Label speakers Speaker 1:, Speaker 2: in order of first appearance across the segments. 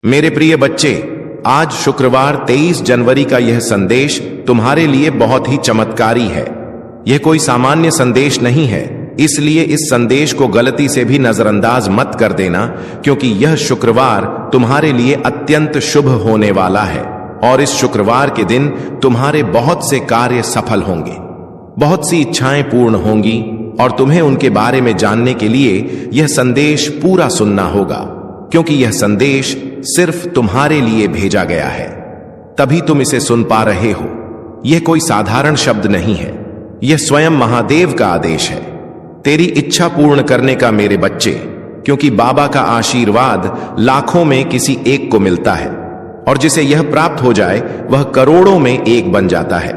Speaker 1: मेरे प्रिय बच्चे, आज शुक्रवार 23 जनवरी का यह संदेश तुम्हारे लिए बहुत ही चमत्कारी है। यह कोई सामान्य संदेश नहीं है, इसलिए इस संदेश को गलती से भी नजरअंदाज मत कर देना, क्योंकि यह शुक्रवार तुम्हारे लिए अत्यंत शुभ होने वाला है और इस शुक्रवार के दिन तुम्हारे बहुत से कार्य सफल होंगे, बहुत सी इच्छाएं पूर्ण होंगी और तुम्हें उनके बारे में जानने के लिए यह संदेश पूरा सुनना होगा, क्योंकि यह संदेश सिर्फ तुम्हारे लिए भेजा गया है, तभी तुम इसे सुन पा रहे हो। यह कोई साधारण शब्द नहीं है, यह स्वयं महादेव का आदेश है, तेरी इच्छा पूर्ण करने का मेरे बच्चे, क्योंकि बाबा का आशीर्वाद लाखों में किसी एक को मिलता है और जिसे यह प्राप्त हो जाए वह करोड़ों में एक बन जाता है।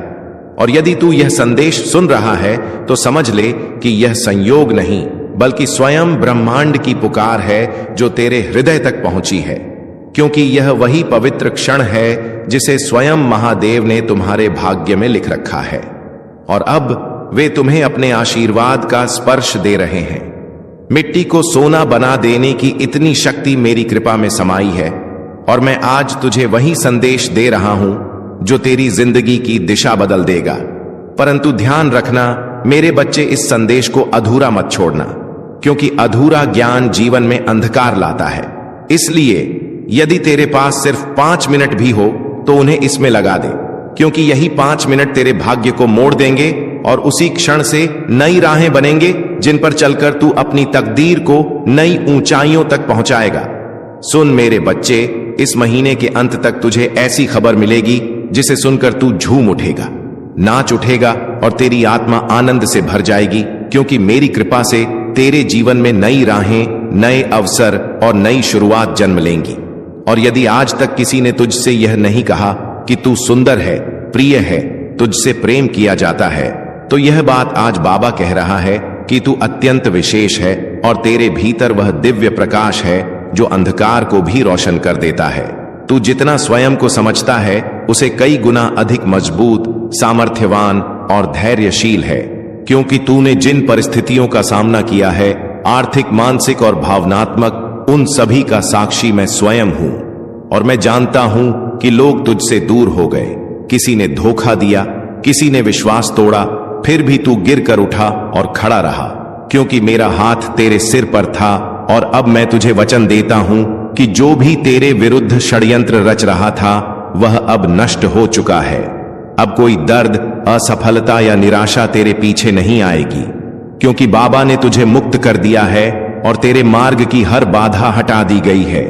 Speaker 1: और यदि तू यह संदेश सुन रहा है तो समझ ले कि यह संयोग नहीं बल्कि स्वयं ब्रह्मांड की पुकार है जो तेरे हृदय तक पहुंची है, क्योंकि यह वही पवित्र क्षण है जिसे स्वयं महादेव ने तुम्हारे भाग्य में लिख रखा है और अब वे तुम्हें अपने आशीर्वाद का स्पर्श दे रहे हैं। मिट्टी को सोना बना देने की इतनी शक्ति मेरी कृपा में समाई है और मैं आज तुझे वही संदेश दे रहा हूं जो तेरी जिंदगी की दिशा बदल देगा। परंतु ध्यान रखना मेरे बच्चे, इस संदेश को अधूरा मत छोड़ना, क्योंकि अधूरा ज्ञान जीवन में अंधकार लाता है। इसलिए यदि तेरे पास सिर्फ 5 मिनट भी हो तो उन्हें इसमें लगा दे, क्योंकि यही 5 मिनट तेरे भाग्य को मोड़ देंगे और उसी क्षण से नई राहें बनेंगे जिन पर चलकर तू अपनी तकदीर को नई ऊंचाइयों तक पहुंचाएगा। सुन मेरे बच्चे, इस महीने के अंत तक तुझे ऐसी खबर मिलेगी जिसे सुनकर तू झूम उठेगा, नाच उठेगा और तेरी आत्मा आनंद से भर जाएगी, क्योंकि मेरी कृपा से तेरे जीवन में नई राहें, नए अवसर और नई शुरुआत जन्म लेंगी। और यदि आज तक किसी ने तुझसे यह नहीं कहा कि तू सुंदर है, प्रिय है, तुझसे प्रेम किया जाता है, तो यह बात आज बाबा कह रहा है कि तू अत्यंत विशेष है और तेरे भीतर वह दिव्य प्रकाश है जो अंधकार को भी रोशन कर देता है। तू जितना स्वयं को समझता है उसे कई गुना अधिक मजबूत, सामर्थ्यवान और धैर्यशील है, क्योंकि तूने जिन परिस्थितियों का सामना किया है, आर्थिक, मानसिक और भावनात्मक, उन सभी का साक्षी मैं स्वयं हूं। और मैं जानता हूं कि लोग तुझसे दूर हो गए, किसी ने धोखा दिया, किसी ने विश्वास तोड़ा, फिर भी तू गिर कर उठा और खड़ा रहा, क्योंकि मेरा हाथ तेरे सिर पर था। और अब मैं तुझे वचन देता हूं कि जो भी तेरे विरुद्ध षड्यंत्र रच रहा था वह अब नष्ट हो चुका है। अब कोई दर्द, असफलता या निराशा तेरे पीछे नहीं आएगी, क्योंकि बाबा ने तुझे मुक्त कर दिया है और तेरे मार्ग की हर बाधा हटा दी गई है।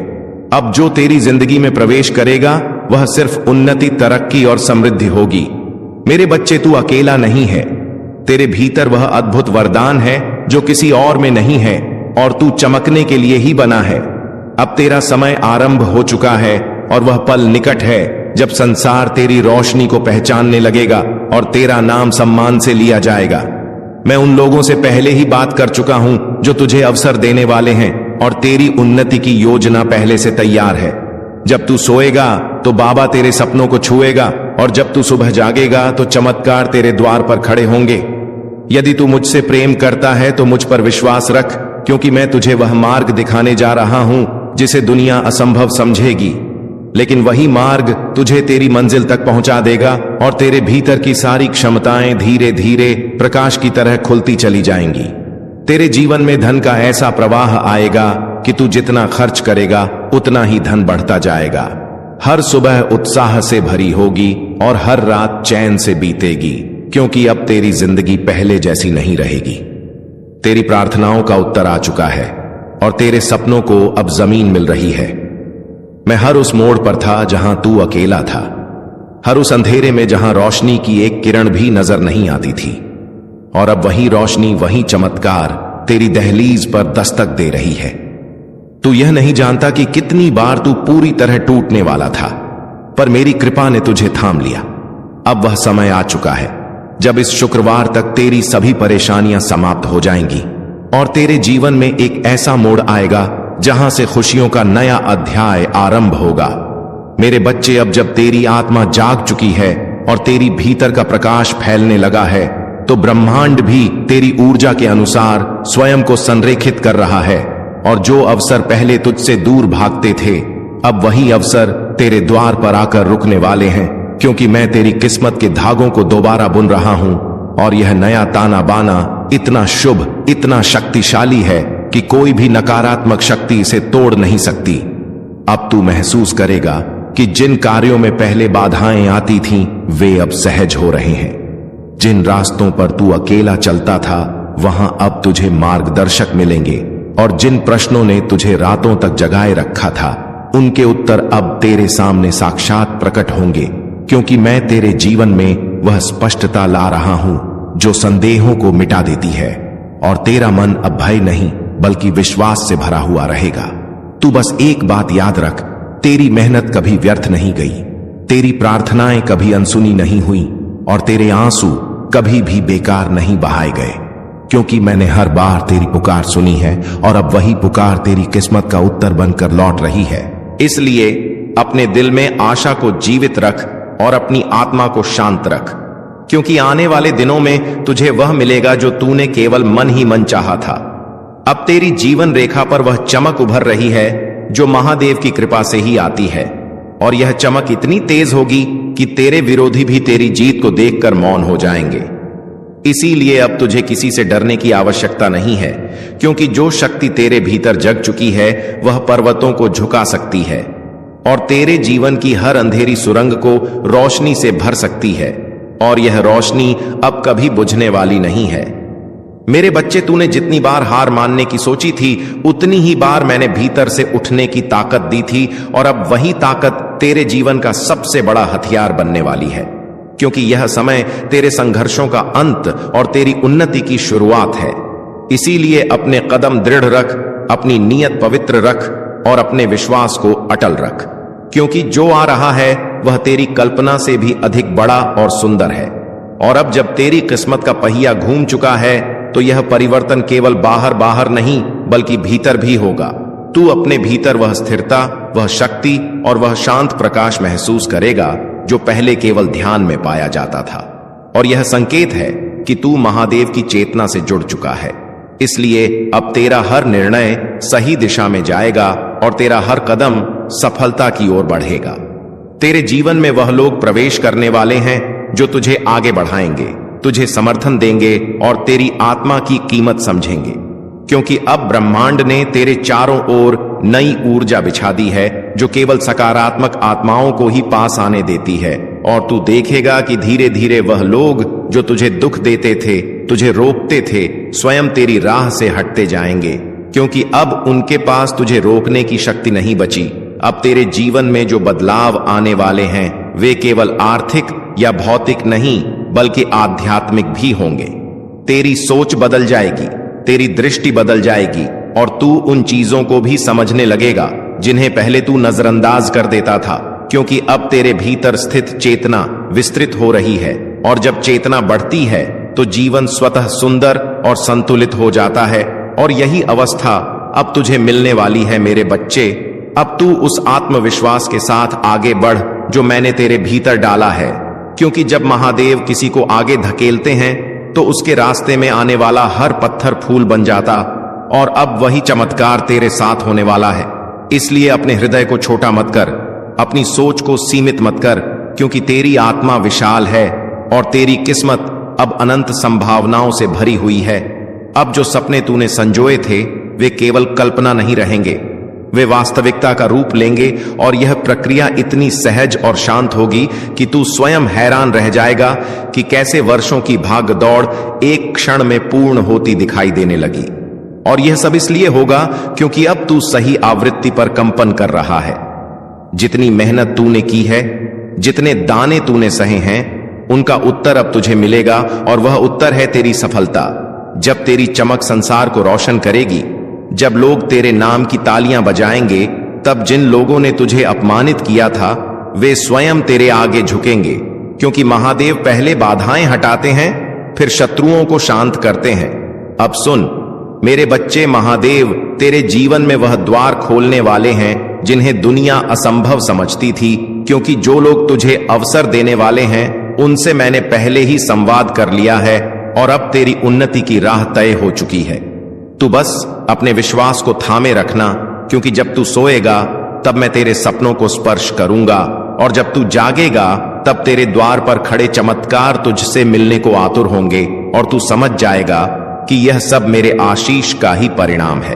Speaker 1: अब जो तेरी जिंदगी में प्रवेश करेगा वह सिर्फ उन्नति, तरक्की और समृद्धि होगी। मेरे बच्चे, तू अकेला नहीं है, तेरे भीतर वह अद्भुत वरदान है जो किसी और में नहीं है और तू चमकने के लिए ही बना है। अब तेरा समय आरंभ हो चुका है और वह पल निकट है जब संसार तेरी रोशनी को पहचानने लगेगा और तेरा नाम सम्मान से लिया जाएगा। मैं उन लोगों से पहले ही बात कर चुका हूं जो तुझे अवसर देने वाले हैं और तेरी उन्नति की योजना पहले से तैयार है। जब तू सोएगा तो बाबा तेरे सपनों को छुएगा और जब तू सुबह जागेगा तो चमत्कार तेरे द्वार पर खड़े होंगे। यदि तू मुझसे प्रेम करता है तो मुझ पर विश्वास रख, क्योंकि मैं तुझे वह मार्ग दिखाने जा रहा हूं जिसे दुनिया असंभव समझेगी, लेकिन वही मार्ग तुझे तेरी मंजिल तक पहुंचा देगा और तेरे भीतर की सारी क्षमताएं धीरे धीरे प्रकाश की तरह खुलती चली जाएंगी। तेरे जीवन में धन का ऐसा प्रवाह आएगा कि तू जितना खर्च करेगा उतना ही धन बढ़ता जाएगा। हर सुबह उत्साह से भरी होगी और हर रात चैन से बीतेगी, क्योंकि अब तेरी जिंदगी पहले जैसी नहीं रहेगी। तेरी प्रार्थनाओं का उत्तर आ चुका है और तेरे सपनों को अब जमीन मिल रही है। मैं हर उस मोड़ पर था जहां तू अकेला था, हर उस अंधेरे में जहां रोशनी की एक किरण भी नजर नहीं आती थी, और अब वही रोशनी, वही चमत्कार तेरी दहलीज पर दस्तक दे रही है। तू यह नहीं जानता कि कितनी बार तू पूरी तरह टूटने वाला था, पर मेरी कृपा ने तुझे थाम लिया। अब वह समय आ चुका है जब इस शुक्रवार तक तेरी सभी परेशानियां समाप्त हो जाएंगी और तेरे जीवन में एक ऐसा मोड़ आएगा जहां से खुशियों का नया अध्याय आरंभ होगा। मेरे बच्चे, अब जब तेरी आत्मा जाग चुकी है और तेरी भीतर का प्रकाश फैलने लगा है, तो ब्रह्मांड भी तेरी ऊर्जा के अनुसार स्वयं को संरेखित कर रहा है और जो अवसर पहले तुझसे दूर भागते थे अब वही अवसर तेरे द्वार पर आकर रुकने वाले हैं, क्योंकि मैं तेरी किस्मत के धागों को दोबारा बुन रहा हूं और यह नया ताना बाना इतना शुभ, इतना शक्तिशाली है कि कोई भी नकारात्मक शक्ति इसे तोड़ नहीं सकती। अब तू महसूस करेगा कि जिन कार्यों में पहले बाधाएं आती थीं, वे अब सहज हो रहे हैं। जिन रास्तों पर तू अकेला चलता था, वहां अब तुझे मार्गदर्शक मिलेंगे, और जिन प्रश्नों ने तुझे रातों तक जगाए रखा था, उनके उत्तर अब तेरे सामने साक्षात प्रकट होंगे, क्योंकि मैं तेरे जीवन में वह स्पष्टता ला रहा हूं जो संदेहों को मिटा देती है, और तेरा मन अब भय नहीं बल्कि विश्वास से भरा हुआ रहेगा। तू बस एक बात याद रख, तेरी मेहनत कभी व्यर्थ नहीं गई, तेरी प्रार्थनाएं कभी अनसुनी नहीं हुई, और तेरे आंसू कभी भी बेकार नहीं बहाए गए, क्योंकि मैंने हर बार तेरी पुकार सुनी है, और अब वही पुकार तेरी किस्मत का उत्तर बनकर लौट रही है। इसलिए अपने दिल में आशा को जीवित रख और अपनी आत्मा को शांत रख, क्योंकि आने वाले दिनों में तुझे वह मिलेगा जो तूने केवल मन ही मन चाहा था। अब तेरी जीवन रेखा पर वह चमक उभर रही है जो महादेव की कृपा से ही आती है, और यह चमक इतनी तेज होगी कि तेरे विरोधी भी तेरी जीत को देखकर मौन हो जाएंगे। इसीलिए अब तुझे किसी से डरने की आवश्यकता नहीं है, क्योंकि जो शक्ति तेरे भीतर जग चुकी है वह पर्वतों को झुका सकती है और तेरे जीवन की हर अंधेरी सुरंग को रोशनी से भर सकती है, और यह रोशनी अब कभी बुझने वाली नहीं है। मेरे बच्चे, तूने जितनी बार हार मानने की सोची थी, उतनी ही बार मैंने भीतर से उठने की ताकत दी थी, और अब वही ताकत तेरे जीवन का सबसे बड़ा हथियार बनने वाली है, क्योंकि यह समय तेरे संघर्षों का अंत और तेरी उन्नति की शुरुआत है। इसीलिए अपने कदम दृढ़ रख, अपनी नीयत पवित्र रख और अपने विश्वास को अटल रख, क्योंकि जो आ रहा है वह तेरी कल्पना से भी अधिक बड़ा और सुंदर है। और अब जब तेरी किस्मत का पहिया घूम चुका है, तो यह परिवर्तन केवल बाहर बाहर नहीं बल्कि भीतर भी होगा। तू अपने भीतर वह स्थिरता, वह शक्ति और वह शांत प्रकाश महसूस करेगा जो पहले केवल ध्यान में पाया जाता था। और यह संकेत है कि तू महादेव की चेतना से जुड़ चुका है। इसलिए अब तेरा हर निर्णय सही दिशा में जाएगा और तेरा हर कदम सफलता की ओर बढ़ेगा। तेरे जीवन में वह लोग प्रवेश करने वाले हैं जो तुझे आगे बढ़ाएंगे, तुझे समर्थन देंगे और तेरी आत्मा की कीमत समझेंगे, क्योंकि अब ब्रह्मांड ने तेरे चारों ओर नई ऊर्जा बिछा दी है जो केवल सकारात्मक आत्माओं को ही पास आने देती है। और तू देखेगा कि धीरे धीरे वह लोग जो तुझे दुख देते थे, तुझे रोकते थे, स्वयं तेरी राह से हटते जाएंगे, क्योंकि अब उनके पास तुझे रोकने की शक्ति नहीं बची। अब तेरे जीवन में जो बदलाव आने वाले हैं वे केवल आर्थिक या भौतिक नहीं बल्कि आध्यात्मिक भी होंगे। तेरी सोच बदल जाएगी, तेरी दृष्टि बदल जाएगी और तू उन चीजों को भी समझने लगेगा जिन्हें पहले तू नजरअंदाज कर देता था, क्योंकि अब तेरे भीतर स्थित चेतना विस्तृत हो रही है। और जब चेतना बढ़ती है तो जीवन स्वतः सुंदर और संतुलित हो जाता है। और यही अवस्था अब तुझे मिलने वाली है मेरे बच्चे। अब तू उस आत्मविश्वास के साथ आगे बढ़ जो मैंने तेरे भीतर डाला है, क्योंकि जब महादेव किसी को आगे धकेलते हैं तो उसके रास्ते में आने वाला हर पत्थर फूल बन जाता। और अब वही चमत्कार तेरे साथ होने वाला है। इसलिए अपने हृदय को छोटा मत कर, अपनी सोच को सीमित मत कर, क्योंकि तेरी आत्मा विशाल है और तेरी किस्मत अब अनंत संभावनाओं से भरी हुई है। अब जो सपने तूने संजोए थे वे केवल कल्पना नहीं रहेंगे, वे वास्तविकता का रूप लेंगे। और यह प्रक्रिया इतनी सहज और शांत होगी कि तू स्वयं हैरान रह जाएगा कि कैसे वर्षों की भाग दौड़ एक क्षण में पूर्ण होती दिखाई देने लगी। और यह सब इसलिए होगा क्योंकि अब तू सही आवृत्ति पर कंपन कर रहा है। जितनी मेहनत तूने की है, जितने दाने तूने सहे हैं, उनका उत्तर अब तुझे मिलेगा, और वह उत्तर है तेरी सफलता। जब तेरी चमक संसार को रोशन करेगी, जब लोग तेरे नाम की तालियां बजाएंगे, तब जिन लोगों ने तुझे अपमानित किया था वे स्वयं तेरे आगे झुकेंगे, क्योंकि महादेव पहले बाधाएं हटाते हैं फिर शत्रुओं को शांत करते हैं। अब सुन मेरे बच्चे, महादेव तेरे जीवन में वह द्वार खोलने वाले हैं जिन्हें दुनिया असंभव समझती थी, क्योंकि जो लोग तुझे अवसर देने वाले हैं उनसे मैंने पहले ही संवाद कर लिया है, और अब तेरी उन्नति की राह तय हो चुकी है। तू बस अपने विश्वास को थामे रखना, क्योंकि जब तू सोएगा तब मैं तेरे सपनों को स्पर्श करूंगा, और जब तू जागेगा तब तेरे द्वार पर खड़े चमत्कार तुझसे मिलने को आतुर होंगे, और तू समझ जाएगा कि यह सब मेरे आशीष का ही परिणाम है।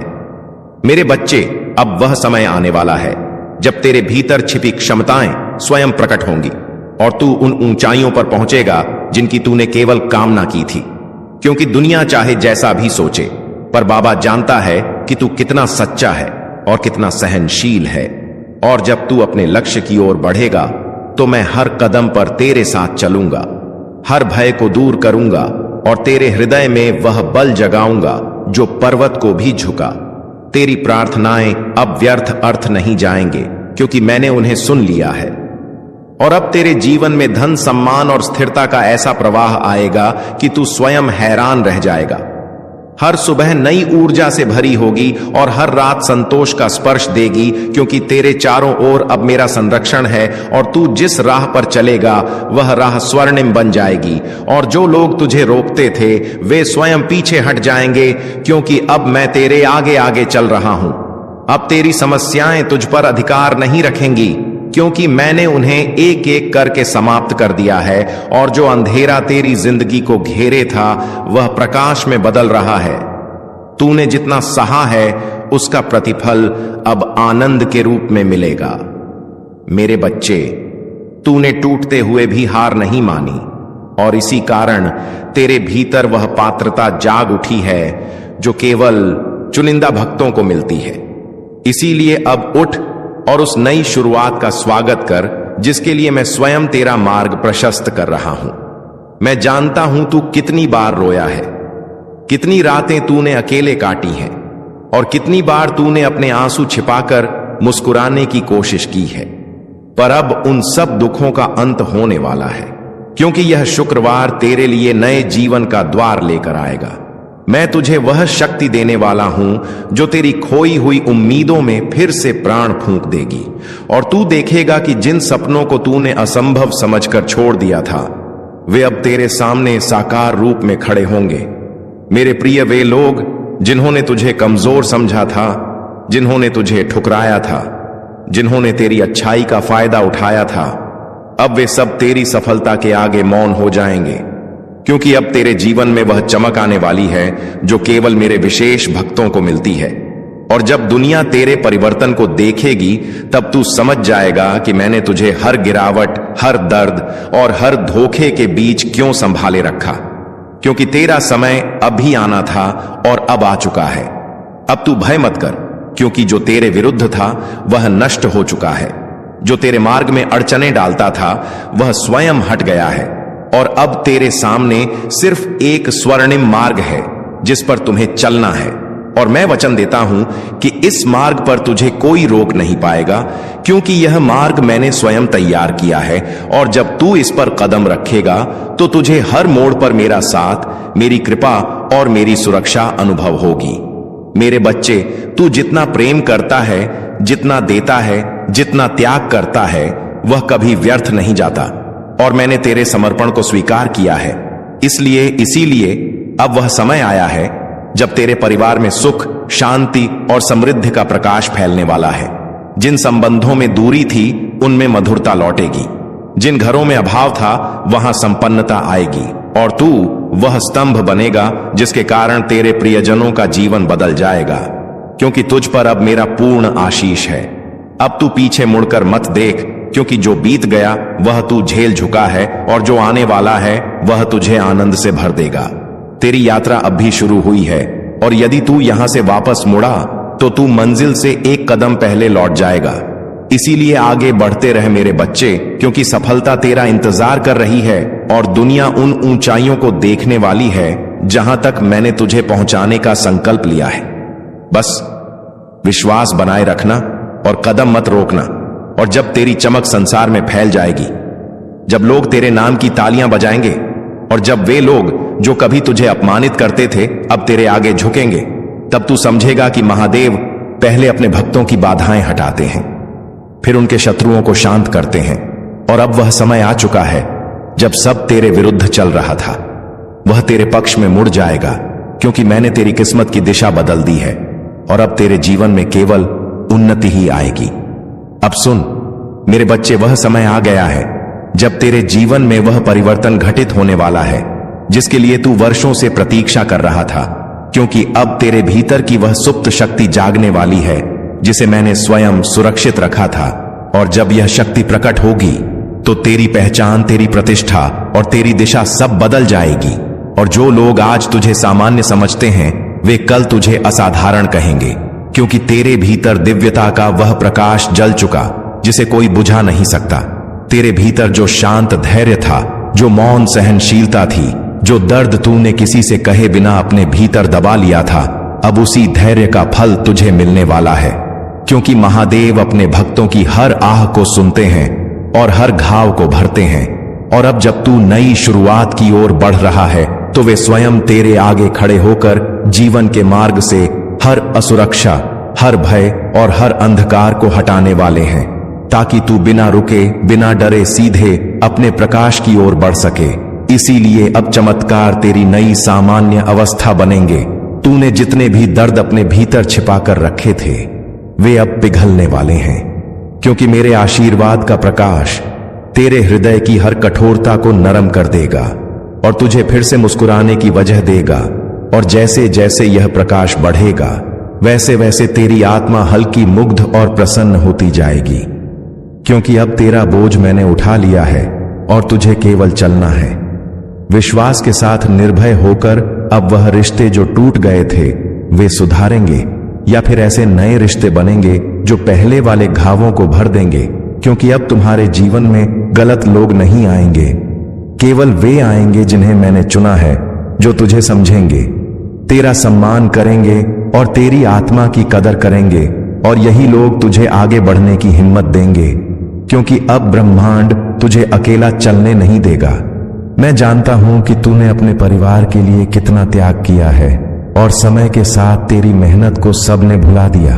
Speaker 1: मेरे बच्चे, अब वह समय आने वाला है जब तेरे भीतर छिपी क्षमताएं स्वयं प्रकट होंगी, और तू उन ऊंचाइयों पर पहुंचेगा जिनकी तूने केवल कामना की थी। क्योंकि दुनिया चाहे जैसा भी सोचे, पर बाबा जानता है कि तू कितना सच्चा है और कितना सहनशील है। और जब तू अपने लक्ष्य की ओर बढ़ेगा तो मैं हर कदम पर तेरे साथ चलूंगा, हर भय को दूर करूंगा, और तेरे हृदय में वह बल जगाऊंगा जो पर्वत को भी झुका। तेरी प्रार्थनाएं अब व्यर्थ अर्थ नहीं जाएंगे, क्योंकि मैंने उन्हें सुन लिया है। और अब तेरे जीवन में धन, सम्मान और स्थिरता का ऐसा प्रवाह आएगा कि तू स्वयं हैरान रह जाएगा। हर सुबह नई ऊर्जा से भरी होगी और हर रात संतोष का स्पर्श देगी, क्योंकि तेरे चारों ओर अब मेरा संरक्षण है, और तू जिस राह पर चलेगा वह राह स्वर्णिम बन जाएगी। और जो लोग तुझे रोकते थे वे स्वयं पीछे हट जाएंगे, क्योंकि अब मैं तेरे आगे आगे चल रहा हूं। अब तेरी समस्याएं तुझ पर अधिकार नहीं रखेंगी, क्योंकि मैंने उन्हें एक एक करके समाप्त कर दिया है, और जो अंधेरा तेरी जिंदगी को घेरे था वह प्रकाश में बदल रहा है। तूने जितना सहा है उसका प्रतिफल अब आनंद के रूप में मिलेगा। मेरे बच्चे, तूने टूटते हुए भी हार नहीं मानी, और इसी कारण तेरे भीतर वह पात्रता जाग उठी है जो केवल चुनिंदा भक्तों को मिलती है। इसीलिए अब उठ और उस नई शुरुआत का स्वागत कर जिसके लिए मैं स्वयं तेरा मार्ग प्रशस्त कर रहा हूं। मैं जानता हूं तू कितनी बार रोया है, कितनी रातें तूने अकेले काटी हैं, और कितनी बार तूने अपने आंसू छिपाकर मुस्कुराने की कोशिश की है। पर अब उन सब दुखों का अंत होने वाला है, क्योंकि यह शुक्रवार तेरे लिए नए जीवन का द्वार लेकर आएगा। मैं तुझे वह शक्ति देने वाला हूं जो तेरी खोई हुई उम्मीदों में फिर से प्राण फूंक देगी, और तू देखेगा कि जिन सपनों को तूने असंभव समझकर छोड़ दिया था वे अब तेरे सामने साकार रूप में खड़े होंगे। मेरे प्रिय, वे लोग जिन्होंने तुझे कमजोर समझा था, जिन्होंने तुझे ठुकराया था, जिन्होंने तेरी अच्छाई का फायदा उठाया था, अब वे सब तेरी सफलता के आगे मौन हो जाएंगे, क्योंकि अब तेरे जीवन में वह चमक आने वाली है जो केवल मेरे विशेष भक्तों को मिलती है। और जब दुनिया तेरे परिवर्तन को देखेगी तब तू समझ जाएगा कि मैंने तुझे हर गिरावट, हर दर्द और हर धोखे के बीच क्यों संभाले रखा, क्योंकि तेरा समय अभी आना था और अब आ चुका है। अब तू भय मत कर, क्योंकि जो तेरे विरुद्ध था वह नष्ट हो चुका है। जो तेरे मार्ग में अड़चने डालता था वह स्वयं हट गया है, और अब तेरे सामने सिर्फ एक स्वर्णिम मार्ग है जिस पर तुम्हें चलना है। और मैं वचन देता हूं कि इस मार्ग पर तुझे कोई रोक नहीं पाएगा, क्योंकि यह मार्ग मैंने स्वयं तैयार किया है। और जब तू इस पर कदम रखेगा तो तुझे हर मोड़ पर मेरा साथ, मेरी कृपा और मेरी सुरक्षा अनुभव होगी। मेरे बच्चे, तू जितना प्रेम करता है, जितना देता है, जितना त्याग करता है, वह कभी व्यर्थ नहीं जाता। और मैंने तेरे समर्पण को स्वीकार किया है, इसीलिए अब वह समय आया है जब तेरे परिवार में सुख, शांति और समृद्धि का प्रकाश फैलने वाला है। जिन संबंधों में दूरी थी उनमें मधुरता लौटेगी, जिन घरों में अभाव था वहां संपन्नता आएगी, और तू वह स्तंभ बनेगा जिसके कारण तेरे प्रियजनों का जीवन बदल जाएगा, क्योंकि तुझ पर अब मेरा पूर्ण आशीष है। अब तू पीछे मुड़कर मत देख, क्योंकि जो बीत गया वह तू झेल चुका है, और जो आने वाला है वह तुझे आनंद से भर देगा। तेरी यात्रा अब भी शुरू हुई है, और यदि तू यहां से वापस मुड़ा तो तू मंजिल से एक कदम पहले लौट जाएगा। इसीलिए आगे बढ़ते रह मेरे बच्चे, क्योंकि सफलता तेरा इंतजार कर रही है, और दुनिया उन ऊंचाइयों को देखने वाली है जहां तक मैंने तुझे पहुंचाने का संकल्प लिया है। बस विश्वास बनाए रखना और कदम मत रोकना। और जब तेरी चमक संसार में फैल जाएगी, जब लोग तेरे नाम की तालियां बजाएंगे, और जब वे लोग जो कभी तुझे अपमानित करते थे अब तेरे आगे झुकेंगे, तब तू समझेगा कि महादेव पहले अपने भक्तों की बाधाएं हटाते हैं, फिर उनके शत्रुओं को शांत करते हैं। और अब वह समय आ चुका है जब सब तेरे विरुद्ध चल रहा था वह तेरे पक्ष में मुड़ जाएगा, क्योंकि मैंने तेरी किस्मत की दिशा बदल दी है, और अब तेरे जीवन में केवल उन्नति ही आएगी। अब सुन मेरे बच्चे, वह समय आ गया है जब तेरे जीवन में वह परिवर्तन घटित होने वाला है जिसके लिए तू वर्षों से प्रतीक्षा कर रहा था, क्योंकि अब तेरे भीतर की वह सुप्त शक्ति जागने वाली है जिसे मैंने स्वयं सुरक्षित रखा था। और जब यह शक्ति प्रकट होगी तो तेरी पहचान, तेरी प्रतिष्ठा और तेरी दिशा सब बदल जाएगी। और जो लोग आज तुझे सामान्य समझते हैं वे कल तुझे असाधारण कहेंगे, क्योंकि तेरे भीतर दिव्यता का वह प्रकाश जल चुका जिसे कोई बुझा नहीं सकता। तेरे भीतर जो शांत धैर्य था, जो मौन सहनशीलता थी, जो दर्द तूने किसी से कहे बिना अपने भीतर दबा लिया था, अब उसी धैर्य का फल तुझे मिलने वाला है। क्योंकि महादेव अपने भक्तों की हर आह को सुनते हैं और हर घाव को भरते हैं। और अब जब तू नई शुरुआत की ओर बढ़ रहा है तो वे स्वयं तेरे आगे खड़े होकर जीवन के मार्ग से हर असुरक्षा, हर भय और हर अंधकार को हटाने वाले हैं, ताकि तू बिना रुके, बिना डरे सीधे अपने प्रकाश की ओर बढ़ सके। इसीलिए अब चमत्कार तेरी नई सामान्य अवस्था बनेंगे। तूने जितने भी दर्द अपने भीतर छिपाकर रखे थे वे अब पिघलने वाले हैं, क्योंकि मेरे आशीर्वाद का प्रकाश तेरे हृदय की हर कठोरता को नरम कर देगा और तुझे फिर से मुस्कुराने की वजह देगा। और जैसे जैसे यह प्रकाश बढ़ेगा वैसे वैसे तेरी आत्मा हल्की, मुग्ध और प्रसन्न होती जाएगी, क्योंकि अब तेरा बोझ मैंने उठा लिया है और तुझे केवल चलना है। विश्वास के साथ निर्भय होकर अब वह रिश्ते जो टूट गए थे वे सुधारेंगे, या फिर ऐसे नए रिश्ते बनेंगे जो पहले वाले घावों को भर देंगे। क्योंकि अब तुम्हारे जीवन में गलत लोग नहीं आएंगे, केवल वे आएंगे जिन्हें मैंने चुना है, जो तुझे समझेंगे, तेरा सम्मान करेंगे और तेरी आत्मा की कदर करेंगे। और यही लोग तुझे आगे बढ़ने की हिम्मत देंगे, क्योंकि अब ब्रह्मांड तुझे अकेला चलने नहीं देगा। मैं जानता हूं कि तूने अपने परिवार के लिए कितना त्याग किया है और समय के साथ तेरी मेहनत को सबने भुला दिया।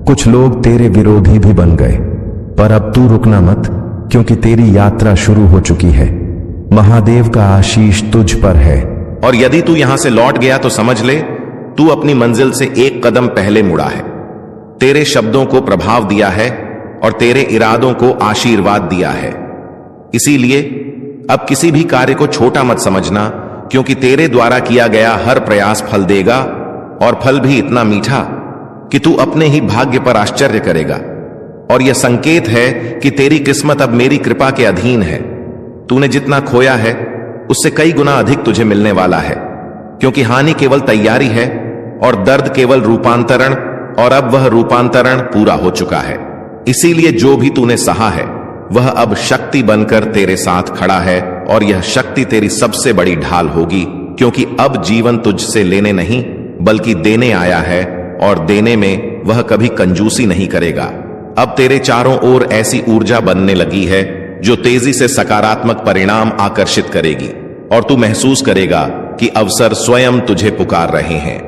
Speaker 1: कुछ लोग तेरे विरोधी भी बन गए, पर अब तू रुकना मत, क्योंकि तेरी यात्रा शुरू हो चुकी है। महादेव का आशीष तुझ पर है।
Speaker 2: और यदि तू यहां से लौट गया तो समझ ले तू अपनी मंजिल से एक कदम पहले मुड़ा है। तेरे शब्दों को प्रभाव दिया है और तेरे इरादों को आशीर्वाद दिया है। इसीलिए अब किसी भी कार्य को छोटा मत समझना, क्योंकि तेरे द्वारा किया गया हर प्रयास फल देगा, और फल भी इतना मीठा कि तू अपने ही भाग्य पर आश्चर्य करेगा। और यह संकेत है कि तेरी किस्मत अब मेरी कृपा के अधीन है। तूने जितना खोया है उससे कई गुना अधिक तुझे मिलने वाला है, क्योंकि हानि केवल तैयारी है और दर्द केवल रूपांतरण, और अब वह रूपांतरण पूरा हो चुका है। इसीलिए जो भी तूने सहा है वह अब शक्ति बनकर तेरे साथ खड़ा है, और यह शक्ति तेरी सबसे बड़ी ढाल होगी, क्योंकि अब जीवन तुझसे लेने नहीं बल्कि देने आया है, और देने में वह कभी कंजूसी नहीं करेगा। अब तेरे चारों ओर ऐसी ऊर्जा बनने लगी है जो तेजी से सकारात्मक परिणाम आकर्षित करेगी, और तू महसूस करेगा कि अवसर स्वयं तुझे पुकार रहे हैं।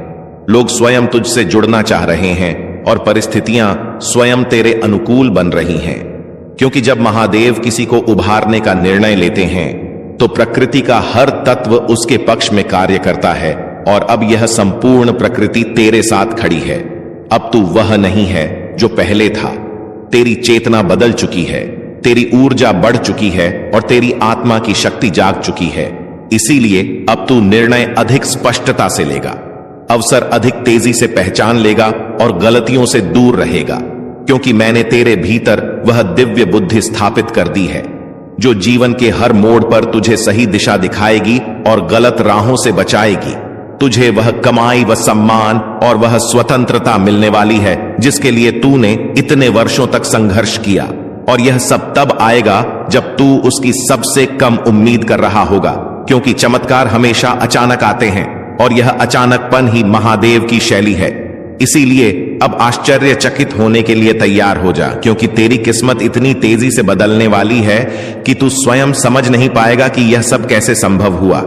Speaker 2: लोग स्वयं तुझसे जुड़ना चाह रहे हैं और परिस्थितियां स्वयं तेरे अनुकूल बन रही हैं, क्योंकि जब महादेव किसी को उभारने का निर्णय लेते हैं तो प्रकृति का हर तत्व उसके पक्ष में कार्य करता है। और अब यह संपूर्ण प्रकृति तेरे साथ खड़ी है। अब तू वह नहीं है जो पहले था। तेरी चेतना बदल चुकी है, तेरी ऊर्जा बढ़ चुकी है और तेरी आत्मा की शक्ति जाग चुकी है। इसीलिए अब तू निर्णय अधिक स्पष्टता से लेगा, अवसर अधिक तेजी से पहचान लेगा और गलतियों से दूर रहेगा, क्योंकि मैंने तेरे भीतर वह दिव्य बुद्धि स्थापित कर दी है जो जीवन के हर मोड़ पर तुझे सही दिशा दिखाएगी और गलत राहों से बचाएगी। तुझे वह कमाई, व सम्मान और वह स्वतंत्रता मिलने वाली है जिसके लिए तूने इतने वर्षों तक संघर्ष किया। और यह सब तब आएगा जब तू उसकी सबसे कम उम्मीद कर रहा होगा, क्योंकि चमत्कार हमेशा अचानक आते हैं और यह अचानकपन ही महादेव की शैली है। इसीलिए अब आश्चर्यचकित होने के लिए तैयार हो जा, क्योंकि तेरी किस्मत इतनी तेजी से बदलने वाली है कि तू स्वयं समझ नहीं पाएगा कि यह सब कैसे संभव हुआ।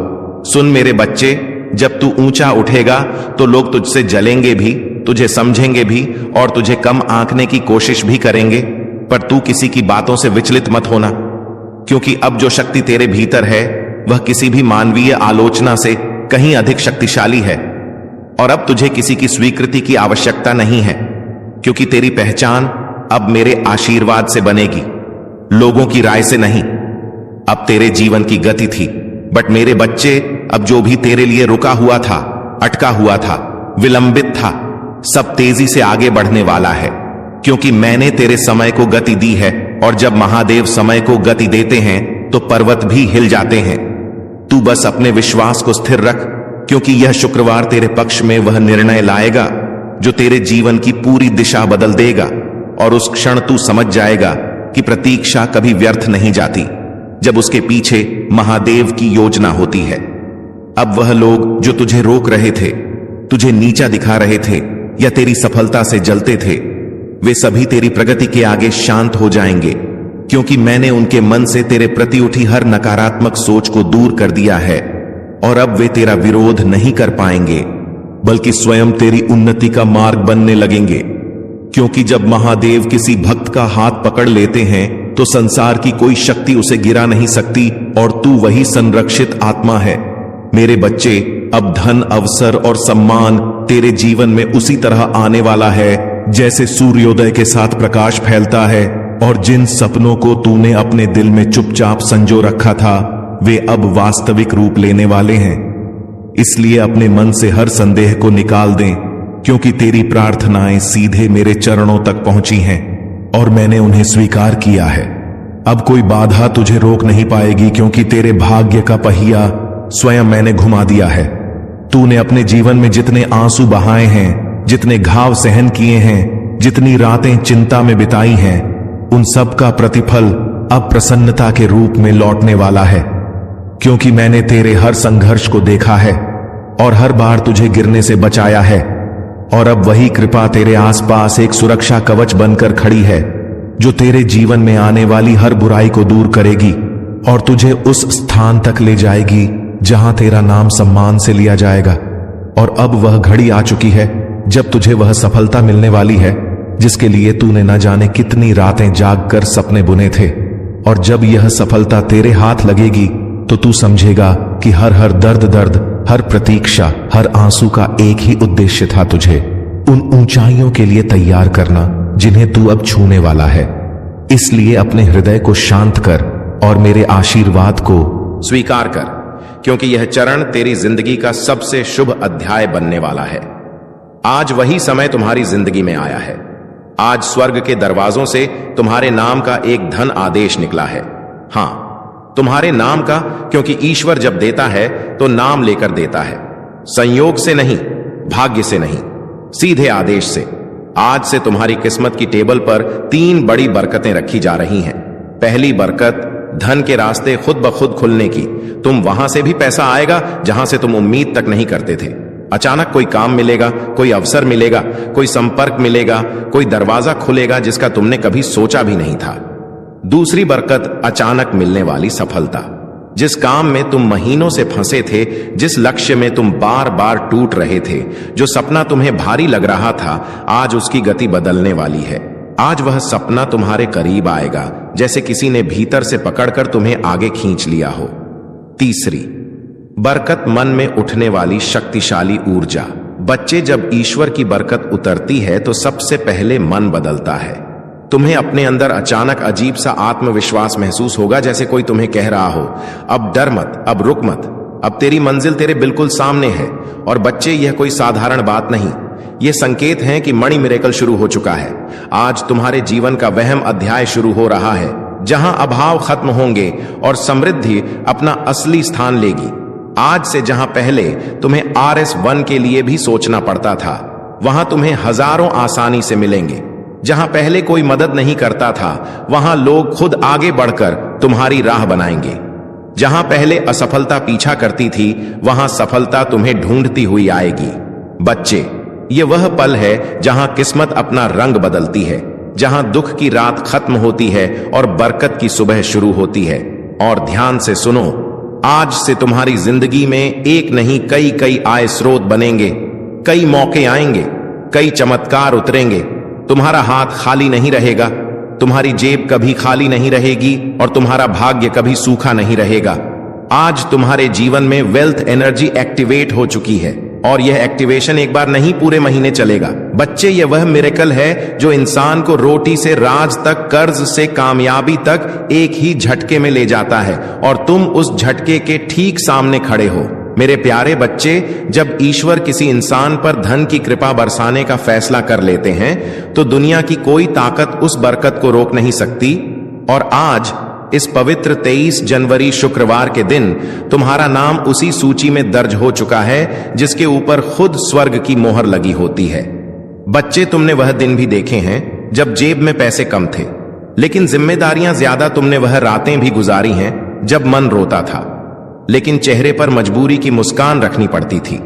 Speaker 2: सुन मेरे बच्चे, जब तू ऊंचा उठेगा तो लोग तुझसे जलेंगे भी, तुझे समझेंगे भी और तुझे कम आंकने की कोशिश भी करेंगे, पर तू किसी की बातों से विचलित मत होना, क्योंकि अब जो शक्ति तेरे भीतर है वह किसी भी मानवीय आलोचना से कहीं अधिक शक्तिशाली है। और अब तुझे किसी की स्वीकृति की आवश्यकता नहीं है, क्योंकि तेरी पहचान अब मेरे आशीर्वाद से बनेगी, लोगों की राय से नहीं। अब तेरे जीवन की गति थी, बट मेरे बच्चे, अब जो भी तेरे लिए रुका हुआ था, अटका हुआ था, विलंबित था, सब तेजी से आगे बढ़ने वाला है, क्योंकि मैंने तेरे समय को गति दी है। और जब महादेव समय को गति देते हैं तो पर्वत भी हिल जाते हैं। तू बस अपने विश्वास को स्थिर रख, क्योंकि यह शुक्रवार तेरे पक्ष में वह निर्णय लाएगा जो तेरे जीवन की पूरी दिशा बदल देगा। और उस क्षण तू समझ जाएगा कि प्रतीक्षा कभी व्यर्थ नहीं जाती, जब उसके पीछे महादेव की योजना होती है। अब वह लोग जो तुझे रोक रहे थे, तुझे नीचा दिखा रहे थे या तेरी सफलता से जलते थे, वे सभी तेरी प्रगति के आगे शांत हो जाएंगे, क्योंकि मैंने उनके मन से तेरे प्रति उठी हर नकारात्मक सोच को दूर कर दिया है। और अब वे तेरा विरोध नहीं कर पाएंगे, बल्कि स्वयं तेरी उन्नति का मार्ग बनने लगेंगे। क्योंकि जब महादेव किसी भक्त का हाथ पकड़ लेते हैं तो संसार की कोई शक्ति उसे गिरा नहीं सकती, और तू वही संरक्षित आत्मा है। मेरे बच्चे, अब धन, अवसर और सम्मान तेरे जीवन में उसी तरह आने वाला है जैसे सूर्योदय के साथ प्रकाश फैलता है। और जिन सपनों को तूने अपने दिल में चुपचाप संजो रखा था, वे अब वास्तविक रूप लेने वाले हैं। इसलिए अपने मन से हर संदेह को निकाल दें, क्योंकि तेरी प्रार्थनाएं सीधे मेरे चरणों तक पहुंची हैं और मैंने उन्हें स्वीकार किया है। अब कोई बाधा तुझे रोक नहीं पाएगी, क्योंकि तेरे भाग्य का पहिया स्वयं मैंने घुमा दिया है। तूने अपने जीवन में जितने आंसू बहाए हैं, जितने घाव सहन किए हैं, जितनी रातें चिंता में बिताई हैं, उन सब का प्रतिफल अब प्रसन्नता के रूप में लौटने वाला है। क्योंकि मैंने तेरे हर संघर्ष को देखा है और हर बार तुझे गिरने से बचाया है। और अब वही कृपा तेरे आसपास एक सुरक्षा कवच बनकर खड़ी है, जो तेरे जीवन में आने वाली हर बुराई को दूर करेगी और तुझे उस स्थान तक ले जाएगी जहां तेरा नाम सम्मान से लिया जाएगा। और अब वह घड़ी आ चुकी है जब तुझे वह सफलता मिलने वाली है जिसके लिए तूने न जाने कितनी रातें जागकर सपने बुने थे। और जब यह सफलता तेरे हाथ लगेगी तो तू समझेगा कि हर दर्द, हर प्रतीक्षा, हर आंसू का एक ही उद्देश्य था, तुझे उन ऊंचाइयों के लिए तैयार करना जिन्हें तू अब छूने वाला है। इसलिए अपने हृदय को शांत कर और मेरे आशीर्वाद को
Speaker 1: स्वीकार कर, क्योंकि यह चरण तेरी जिंदगी का सबसे शुभ अध्याय बनने वाला है। आज वही समय तुम्हारी जिंदगी में आया है। आज स्वर्ग के दरवाजों से तुम्हारे नाम का एक धन आदेश निकला है। हां, तुम्हारे नाम का, क्योंकि ईश्वर जब देता है तो नाम लेकर देता है, संयोग से नहीं, भाग्य से नहीं, सीधे आदेश से। आज से तुम्हारी किस्मत की टेबल पर 3 बड़ी बरकतें रखी जा रही हैं। पहली बरकत, धन के रास्ते खुद ब खुद खुलने की। तुम वहां से भी पैसा आएगा जहां से तुम उम्मीद तक नहीं करते थे। अचानक कोई काम मिलेगा, कोई अवसर मिलेगा, कोई संपर्क मिलेगा, कोई दरवाजा खुलेगा जिसका तुमने कभी सोचा भी नहीं था। दूसरी बरकत, अचानक मिलने वाली सफलता। जिस काम में तुम महीनों से फंसे थे, जिस लक्ष्य में तुम बार बार टूट रहे थे, जो सपना तुम्हें भारी लग रहा था, आज उसकी गति बदलने वाली है। आज वह सपना तुम्हारे करीब आएगा, जैसे किसी ने भीतर से पकड़कर तुम्हें आगे खींच लिया हो। तीसरी बरकत, मन में उठने वाली शक्तिशाली ऊर्जा। बच्चे, जब ईश्वर की बरकत उतरती है तो सबसे पहले मन बदलता है। तुम्हें अपने अंदर अचानक अजीब सा आत्मविश्वास महसूस होगा, जैसे कोई तुम्हें कह रहा हो, अब डर मत, अब रुक मत, अब तेरी मंजिल तेरे बिल्कुल सामने है। और बच्चे, यह कोई साधारण बात नहीं, यह संकेत है कि मणि मिरेकल शुरू हो चुका है। आज तुम्हारे जीवन का वहम अध्याय शुरू हो रहा है, जहां अभाव खत्म होंगे और समृद्धि अपना असली स्थान लेगी। आज से जहां पहले तुम्हें RS1 के लिए भी सोचना पड़ता था, वहां तुम्हें हजारों आसानी से मिलेंगे। जहां पहले कोई मदद नहीं करता था, वहां लोग खुद आगे बढ़कर तुम्हारी राह बनाएंगे। जहां पहले असफलता पीछा करती थी, वहां सफलता तुम्हें ढूंढती हुई आएगी। बच्चे, ये वह पल है जहां किस्मत अपना रंग बदलती है, जहां दुख की रात खत्म होती है और बरकत की सुबह शुरू होती है। और ध्यान से सुनो, आज से तुम्हारी जिंदगी में एक नहीं कई आय स्रोत बनेंगे, कई मौके आएंगे, कई चमत्कार उतरेंगे। तुम्हारा हाथ खाली नहीं रहेगा, तुम्हारी जेब कभी खाली नहीं रहेगी और तुम्हारा भाग्य कभी सूखा नहीं रहेगा। आज तुम्हारे जीवन में वेल्थ एनर्जी एक्टिवेट हो चुकी है। और यह एक्टिवेशन एक बार नहीं पूरे महीने चलेगा। बच्चे, यह वह मिरेकल है जो इंसान को रोटी से राज तक, कर्ज से कामयाबी तक एक ही झटके में ले जाता है, और तुम उस झटके के ठीक सामने खड़े हो। मेरे प्यारे बच्चे, जब ईश्वर किसी इंसान पर धन की कृपा बरसाने का फैसला कर लेते हैं तो दुनिया की कोई ताकत उस बरकत को रोक नहीं सकती। और आज इस पवित्र 23 जनवरी शुक्रवार के दिन तुम्हारा नाम उसी सूची में दर्ज हो चुका है जिसके ऊपर खुद स्वर्ग की मोहर लगी होती है। बच्चे, तुमने वह दिन भी देखे हैं जब जेब में पैसे कम थे, लेकिन जिम्मेदारियां ज्यादा। तुमने वह रातें भी गुजारी हैं जब मन रोता था, लेकिन चेहरे पर मजबूरी की मुस्कान रखनी पड़ती थी।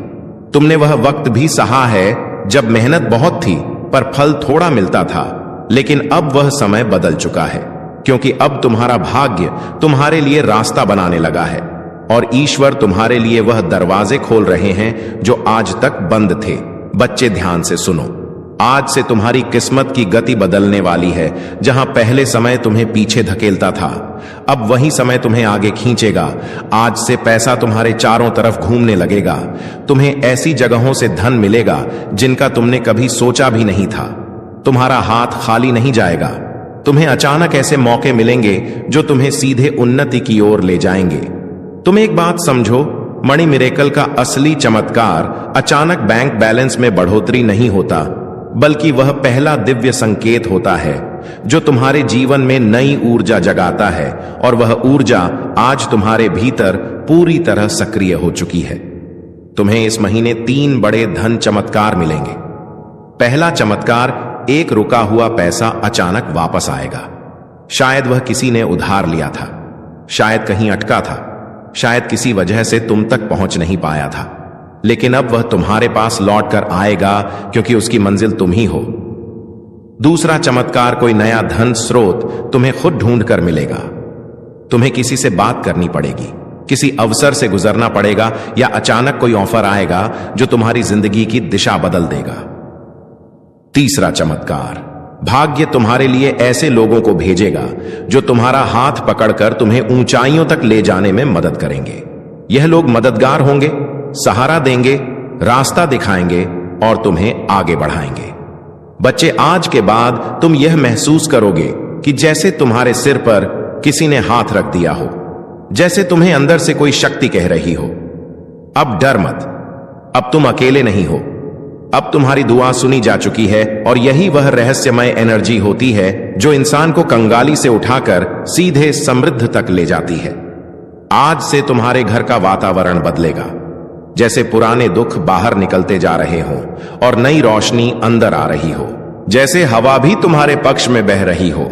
Speaker 1: तुमने वह वक्त भी सहा है जब मेहनत बहुत थी पर फल थोड़ा मिलता था, लेकिन अब वह समय बदल चुका है, क्योंकि अब तुम्हारा भाग्य तुम्हारे लिए रास्ता बनाने लगा है और ईश्वर तुम्हारे लिए वह दरवाजे खोल रहे हैं जो आज तक बंद थे। बच्चे, ध्यान से सुनो। आज से तुम्हारी किस्मत की गति बदलने वाली है। जहां पहले समय तुम्हें पीछे धकेलता था, अब वही समय तुम्हें आगे खींचेगा। आज से पैसा तुम्हारे चारों तरफ घूमने लगेगा। तुम्हें ऐसी जगहों से धन मिलेगा जिनका तुमने कभी सोचा भी नहीं था। तुम्हारा हाथ खाली नहीं जाएगा। तुम्हें अचानक ऐसे मौके मिलेंगे जो तुम्हें सीधे उन्नति की ओर ले जाएंगे। तुम एक बात समझो, मणि मिरेकल का असली चमत्कार अचानक बैंक बैलेंस में बढ़ोतरी नहीं होता, बल्कि वह पहला दिव्य संकेत होता है जो तुम्हारे जीवन में नई ऊर्जा जगाता है, और वह ऊर्जा आज तुम्हारे भीतर पूरी तरह सक्रिय हो चुकी है। तुम्हें इस महीने 3 बड़े धन चमत्कार मिलेंगे। पहला चमत्कार, एक रुका हुआ पैसा अचानक वापस आएगा। शायद वह किसी ने उधार लिया था, शायद कहीं अटका था, शायद किसी वजह से तुम तक पहुंच नहीं पाया था, लेकिन अब वह तुम्हारे पास लौट कर आएगा, क्योंकि उसकी मंजिल तुम ही हो। दूसरा चमत्कार, कोई नया धन स्रोत तुम्हें खुद ढूंढ कर मिलेगा। तुम्हें किसी से बात करनी पड़ेगी, किसी अवसर से गुजरना पड़ेगा, या अचानक कोई ऑफर आएगा जो तुम्हारी जिंदगी की दिशा बदल देगा। तीसरा चमत्कार, भाग्य तुम्हारे लिए ऐसे लोगों को भेजेगा जो तुम्हारा हाथ पकड़कर तुम्हें ऊंचाइयों तक ले जाने में मदद करेंगे। यह लोग मददगार होंगे, सहारा देंगे, रास्ता दिखाएंगे और तुम्हें आगे बढ़ाएंगे। बच्चे, आज के बाद तुम यह महसूस करोगे कि जैसे तुम्हारे सिर पर किसी ने हाथ रख दिया हो, जैसे तुम्हें अंदर से कोई शक्ति कह रही हो, अब डर मत, अब तुम अकेले नहीं हो, अब तुम्हारी दुआ सुनी जा चुकी है। और यही वह रहस्यमय एनर्जी होती है जो इंसान को कंगाली से उठाकर सीधे समृद्ध तक ले जाती है। आज से तुम्हारे घर का वातावरण बदलेगा, जैसे पुराने दुख बाहर निकलते जा रहे हो और नई रोशनी अंदर आ रही हो, जैसे हवा भी तुम्हारे पक्ष में बह रही हो,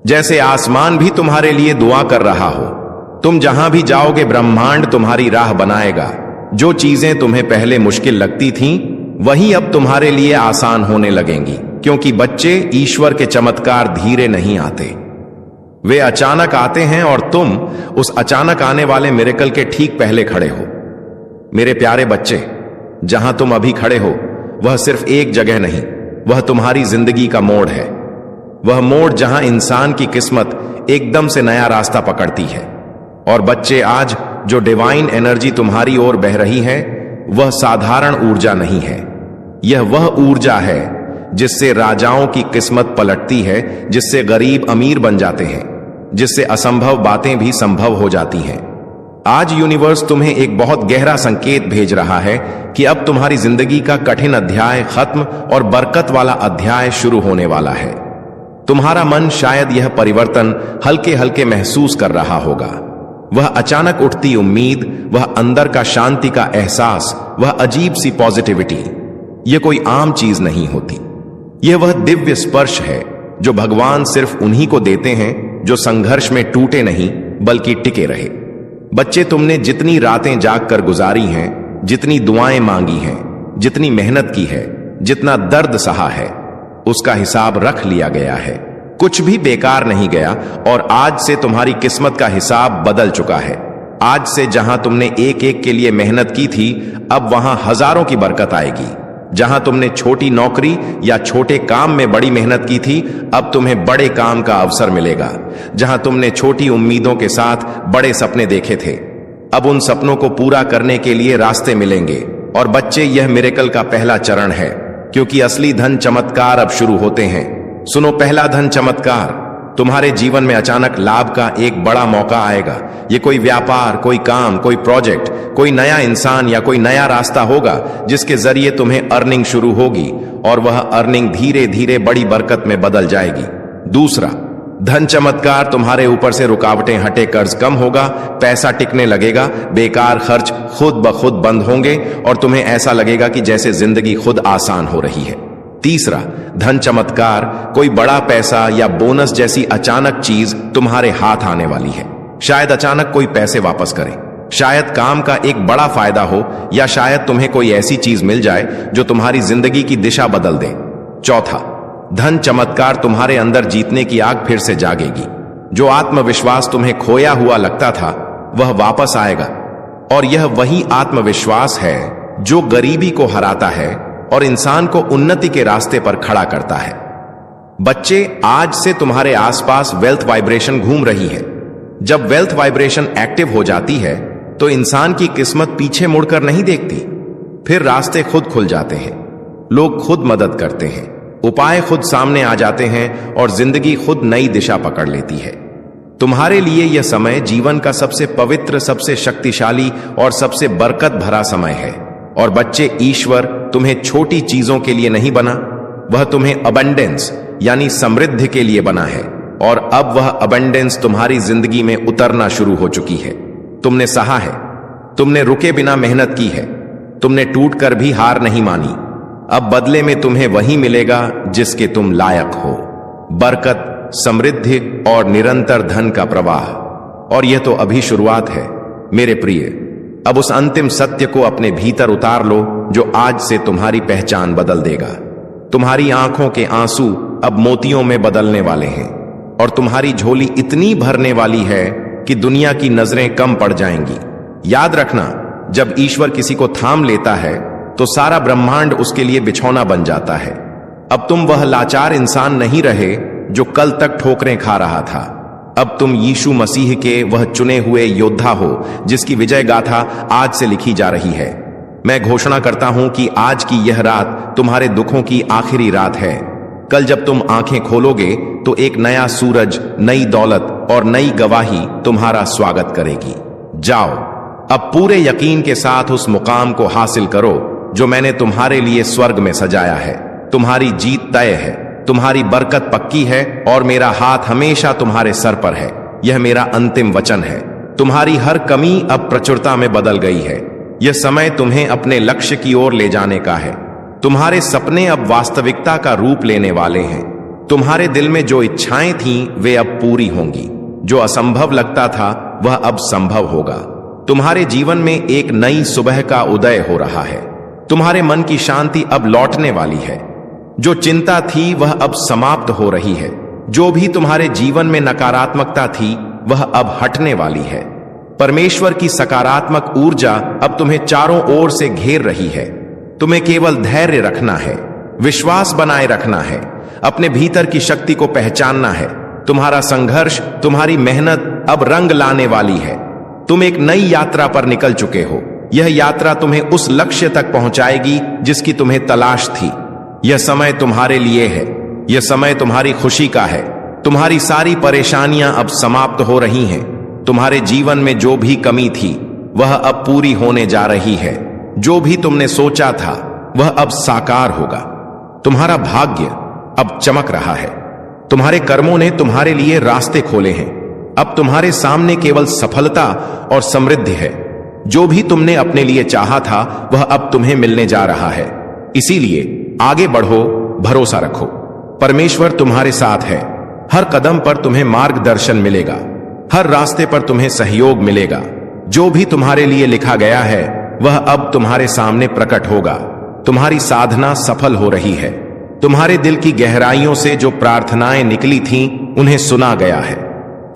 Speaker 1: जैसे आसमान भी तुम्हारे लिए दुआ कर रहा हो। तुम जहां भी जाओगे, ब्रह्मांड तुम्हारी राह बनाएगा। जो चीजें तुम्हें पहले मुश्किल लगती थीं, वही अब तुम्हारे लिए आसान होने लगेंगी, क्योंकि बच्चे, ईश्वर के चमत्कार धीरे नहीं आते, वे अचानक आते हैं, और तुम उस अचानक आने वाले मिरेकल के ठीक पहले खड़े हो। मेरे प्यारे बच्चे, जहां तुम अभी खड़े हो वह सिर्फ एक जगह नहीं, वह तुम्हारी जिंदगी का मोड़ है। वह मोड़ जहां इंसान की किस्मत एकदम से नया रास्ता पकड़ती है। और बच्चे, आज जो डिवाइन एनर्जी तुम्हारी ओर बह रही है वह साधारण ऊर्जा नहीं है। यह वह ऊर्जा है जिससे राजाओं की किस्मत पलटती है, जिससे गरीब अमीर बन जाते हैं, जिससे असंभव बातें भी संभव हो जाती हैं। आज यूनिवर्स तुम्हें एक बहुत गहरा संकेत भेज रहा है कि अब तुम्हारी जिंदगी का कठिन अध्याय खत्म और बरकत वाला अध्याय शुरू होने वाला है। तुम्हारा मन शायद यह परिवर्तन हल्के हल्के महसूस कर रहा होगा। वह अचानक उठती उम्मीद, वह अंदर का शांति का एहसास, वह अजीब सी पॉजिटिविटी, यह कोई आम चीज नहीं होती। यह वह दिव्य स्पर्श है जो भगवान सिर्फ उन्हीं को देते हैं जो संघर्ष में टूटे नहीं बल्कि टिके रहे। बच्चे, तुमने जितनी रातें जागकर गुजारी हैं, जितनी दुआएं मांगी हैं, जितनी मेहनत की है, जितना दर्द सहा है, उसका हिसाब रख लिया गया है। कुछ भी बेकार नहीं गया, और आज से तुम्हारी किस्मत का हिसाब बदल चुका है। आज से जहां तुमने एक एक के लिए मेहनत की थी, अब वहां हजारों की बरकत आएगी। जहां तुमने छोटी नौकरी या छोटे काम में बड़ी मेहनत की थी, अब तुम्हें बड़े काम का अवसर मिलेगा। जहां तुमने छोटी उम्मीदों के साथ बड़े सपने देखे थे, अब उन सपनों को पूरा करने के लिए रास्ते मिलेंगे। और बच्चे, यह मिरेकल का पहला चरण है, क्योंकि असली धन चमत्कार अब शुरू होते हैं। सुनो, पहला धन चमत्कार। तुम्हारे जीवन में अचानक लाभ का एक बड़ा मौका आएगा। ये कोई व्यापार, कोई काम, कोई प्रोजेक्ट, कोई नया इंसान या कोई नया रास्ता होगा जिसके जरिए तुम्हें अर्निंग शुरू होगी, और वह अर्निंग धीरे धीरे बड़ी बरकत में बदल जाएगी। दूसरा धन चमत्कार, तुम्हारे ऊपर से रुकावटें हटे, कर्ज कम होगा, पैसा टिकने लगेगा, बेकार खर्च खुद ब खुद बंद होंगे और तुम्हें ऐसा लगेगा कि जैसे जिंदगी खुद आसान हो रही है। तीसरा धन चमत्कार, कोई बड़ा पैसा या बोनस जैसी अचानक चीज तुम्हारे हाथ आने वाली है। शायद अचानक कोई पैसे वापस करे, शायद काम का एक बड़ा फायदा हो, या शायद तुम्हें कोई ऐसी चीज मिल जाए जो तुम्हारी जिंदगी की दिशा बदल दे। चौथा धन चमत्कार, तुम्हारे अंदर जीतने की आग फिर से जागेगी। जो आत्मविश्वास तुम्हें खोया हुआ लगता था वह वापस आएगा, और यह वही आत्मविश्वास है जो गरीबी को हराता है और इंसान को उन्नति के रास्ते पर खड़ा करता है। बच्चे, आज से तुम्हारे आसपास वेल्थ वाइब्रेशन घूम रही है। जब वेल्थ वाइब्रेशन एक्टिव हो जाती है तो इंसान की किस्मत पीछे मुड़कर नहीं देखती, फिर रास्ते खुद खुल जाते हैं, लोग खुद मदद करते हैं, उपाय खुद सामने आ जाते हैं और जिंदगी खुद नई दिशा पकड़ लेती है। तुम्हारे लिए यह समय जीवन का सबसे पवित्र, सबसे शक्तिशाली और सबसे बरकत भरा समय है। और बच्चे, ईश्वर तुम्हें छोटी चीजों के लिए नहीं बना, वह तुम्हें अबंडेंस यानी समृद्धि के लिए बना है, और अब वह अबंडेंस तुम्हारी जिंदगी में उतरना शुरू हो चुकी है। तुमने सहा है, तुमने रुके बिना मेहनत की है, तुमने टूटकर भी हार नहीं मानी। अब बदले में तुम्हें वही मिलेगा जिसके तुम लायक हो, बरकत, समृद्धि और निरंतर धन का प्रवाह। और यह तो अभी शुरुआत है मेरे प्रिय। अब उस अंतिम सत्य को अपने भीतर उतार लो जो आज से तुम्हारी पहचान बदल देगा। तुम्हारी आंखों के आंसू अब मोतियों में बदलने वाले हैं, और तुम्हारी झोली इतनी भरने वाली है कि दुनिया की नजरें कम पड़ जाएंगी। याद रखना, जब ईश्वर किसी को थाम लेता है तो सारा ब्रह्मांड उसके लिए बिछौना बन जाता है। अब तुम वह लाचार इंसान नहीं रहे जो कल तक ठोकरें खा रहा था। अब तुम यीशु मसीह के वह चुने हुए योद्धा हो जिसकी विजय गाथा आज से लिखी जा रही है। मैं घोषणा करता हूं कि आज की यह रात तुम्हारे दुखों की आखिरी रात है। कल जब तुम आंखें खोलोगे तो एक नया सूरज, नई दौलत और नई गवाही तुम्हारा स्वागत करेगी। जाओ, अब पूरे यकीन के साथ उस मुकाम को हासिल करो जो मैंने तुम्हारे लिए स्वर्ग में सजाया है। तुम्हारी जीत तय है, तुम्हारी बरकत पक्की है, और मेरा हाथ हमेशा तुम्हारे सर पर है। यह मेरा अंतिम वचन है। तुम्हारी हर कमी अब प्रचुरता में बदल गई है। यह समय तुम्हें अपने लक्ष्य की ओर ले जाने का है। तुम्हारे सपने अब वास्तविकता का रूप लेने वाले हैं। तुम्हारे दिल में जो इच्छाएं थीं वे अब पूरी होंगी। जो असंभव लगता था वह अब संभव होगा। तुम्हारे जीवन में एक नई सुबह का उदय हो रहा है। तुम्हारे मन की शांति अब लौटने वाली है। जो चिंता थी वह अब समाप्त हो रही है। जो भी तुम्हारे जीवन में नकारात्मकता थी वह अब हटने वाली है। परमेश्वर की सकारात्मक ऊर्जा अब तुम्हें चारों ओर से घेर रही है। तुम्हें केवल धैर्य रखना है, विश्वास बनाए रखना है, अपने भीतर की शक्ति को पहचानना है। तुम्हारा संघर्ष, तुम्हारी मेहनत अब रंग लाने वाली है। तुम एक नई यात्रा पर निकल चुके हो। यह यात्रा तुम्हें उस लक्ष्य तक पहुंचाएगी जिसकी तुम्हें तलाश थी। यह समय तुम्हारे लिए है। यह समय तुम्हारी खुशी का है। तुम्हारी सारी परेशानियां अब समाप्त हो रही हैं। तुम्हारे जीवन में जो भी कमी थी वह अब पूरी होने जा रही है। जो भी तुमने सोचा था वह अब साकार होगा। तुम्हारा भाग्य अब चमक रहा है। तुम्हारे कर्मों ने तुम्हारे लिए रास्ते खोले हैं। अब तुम्हारे सामने केवल सफलता और समृद्धि है। जो भी तुमने अपने लिए चाहा था वह अब तुम्हें मिलने जा रहा है। इसीलिए आगे बढ़ो, भरोसा रखो। परमेश्वर तुम्हारे साथ है। हर कदम पर तुम्हें मार्गदर्शन मिलेगा। हर रास्ते पर तुम्हें सहयोग मिलेगा। जो भी तुम्हारे लिए लिखा गया है वह अब तुम्हारे सामने प्रकट होगा। तुम्हारी साधना सफल हो रही है। तुम्हारे दिल की गहराइयों से जो प्रार्थनाएं निकली थीं उन्हें सुना गया है।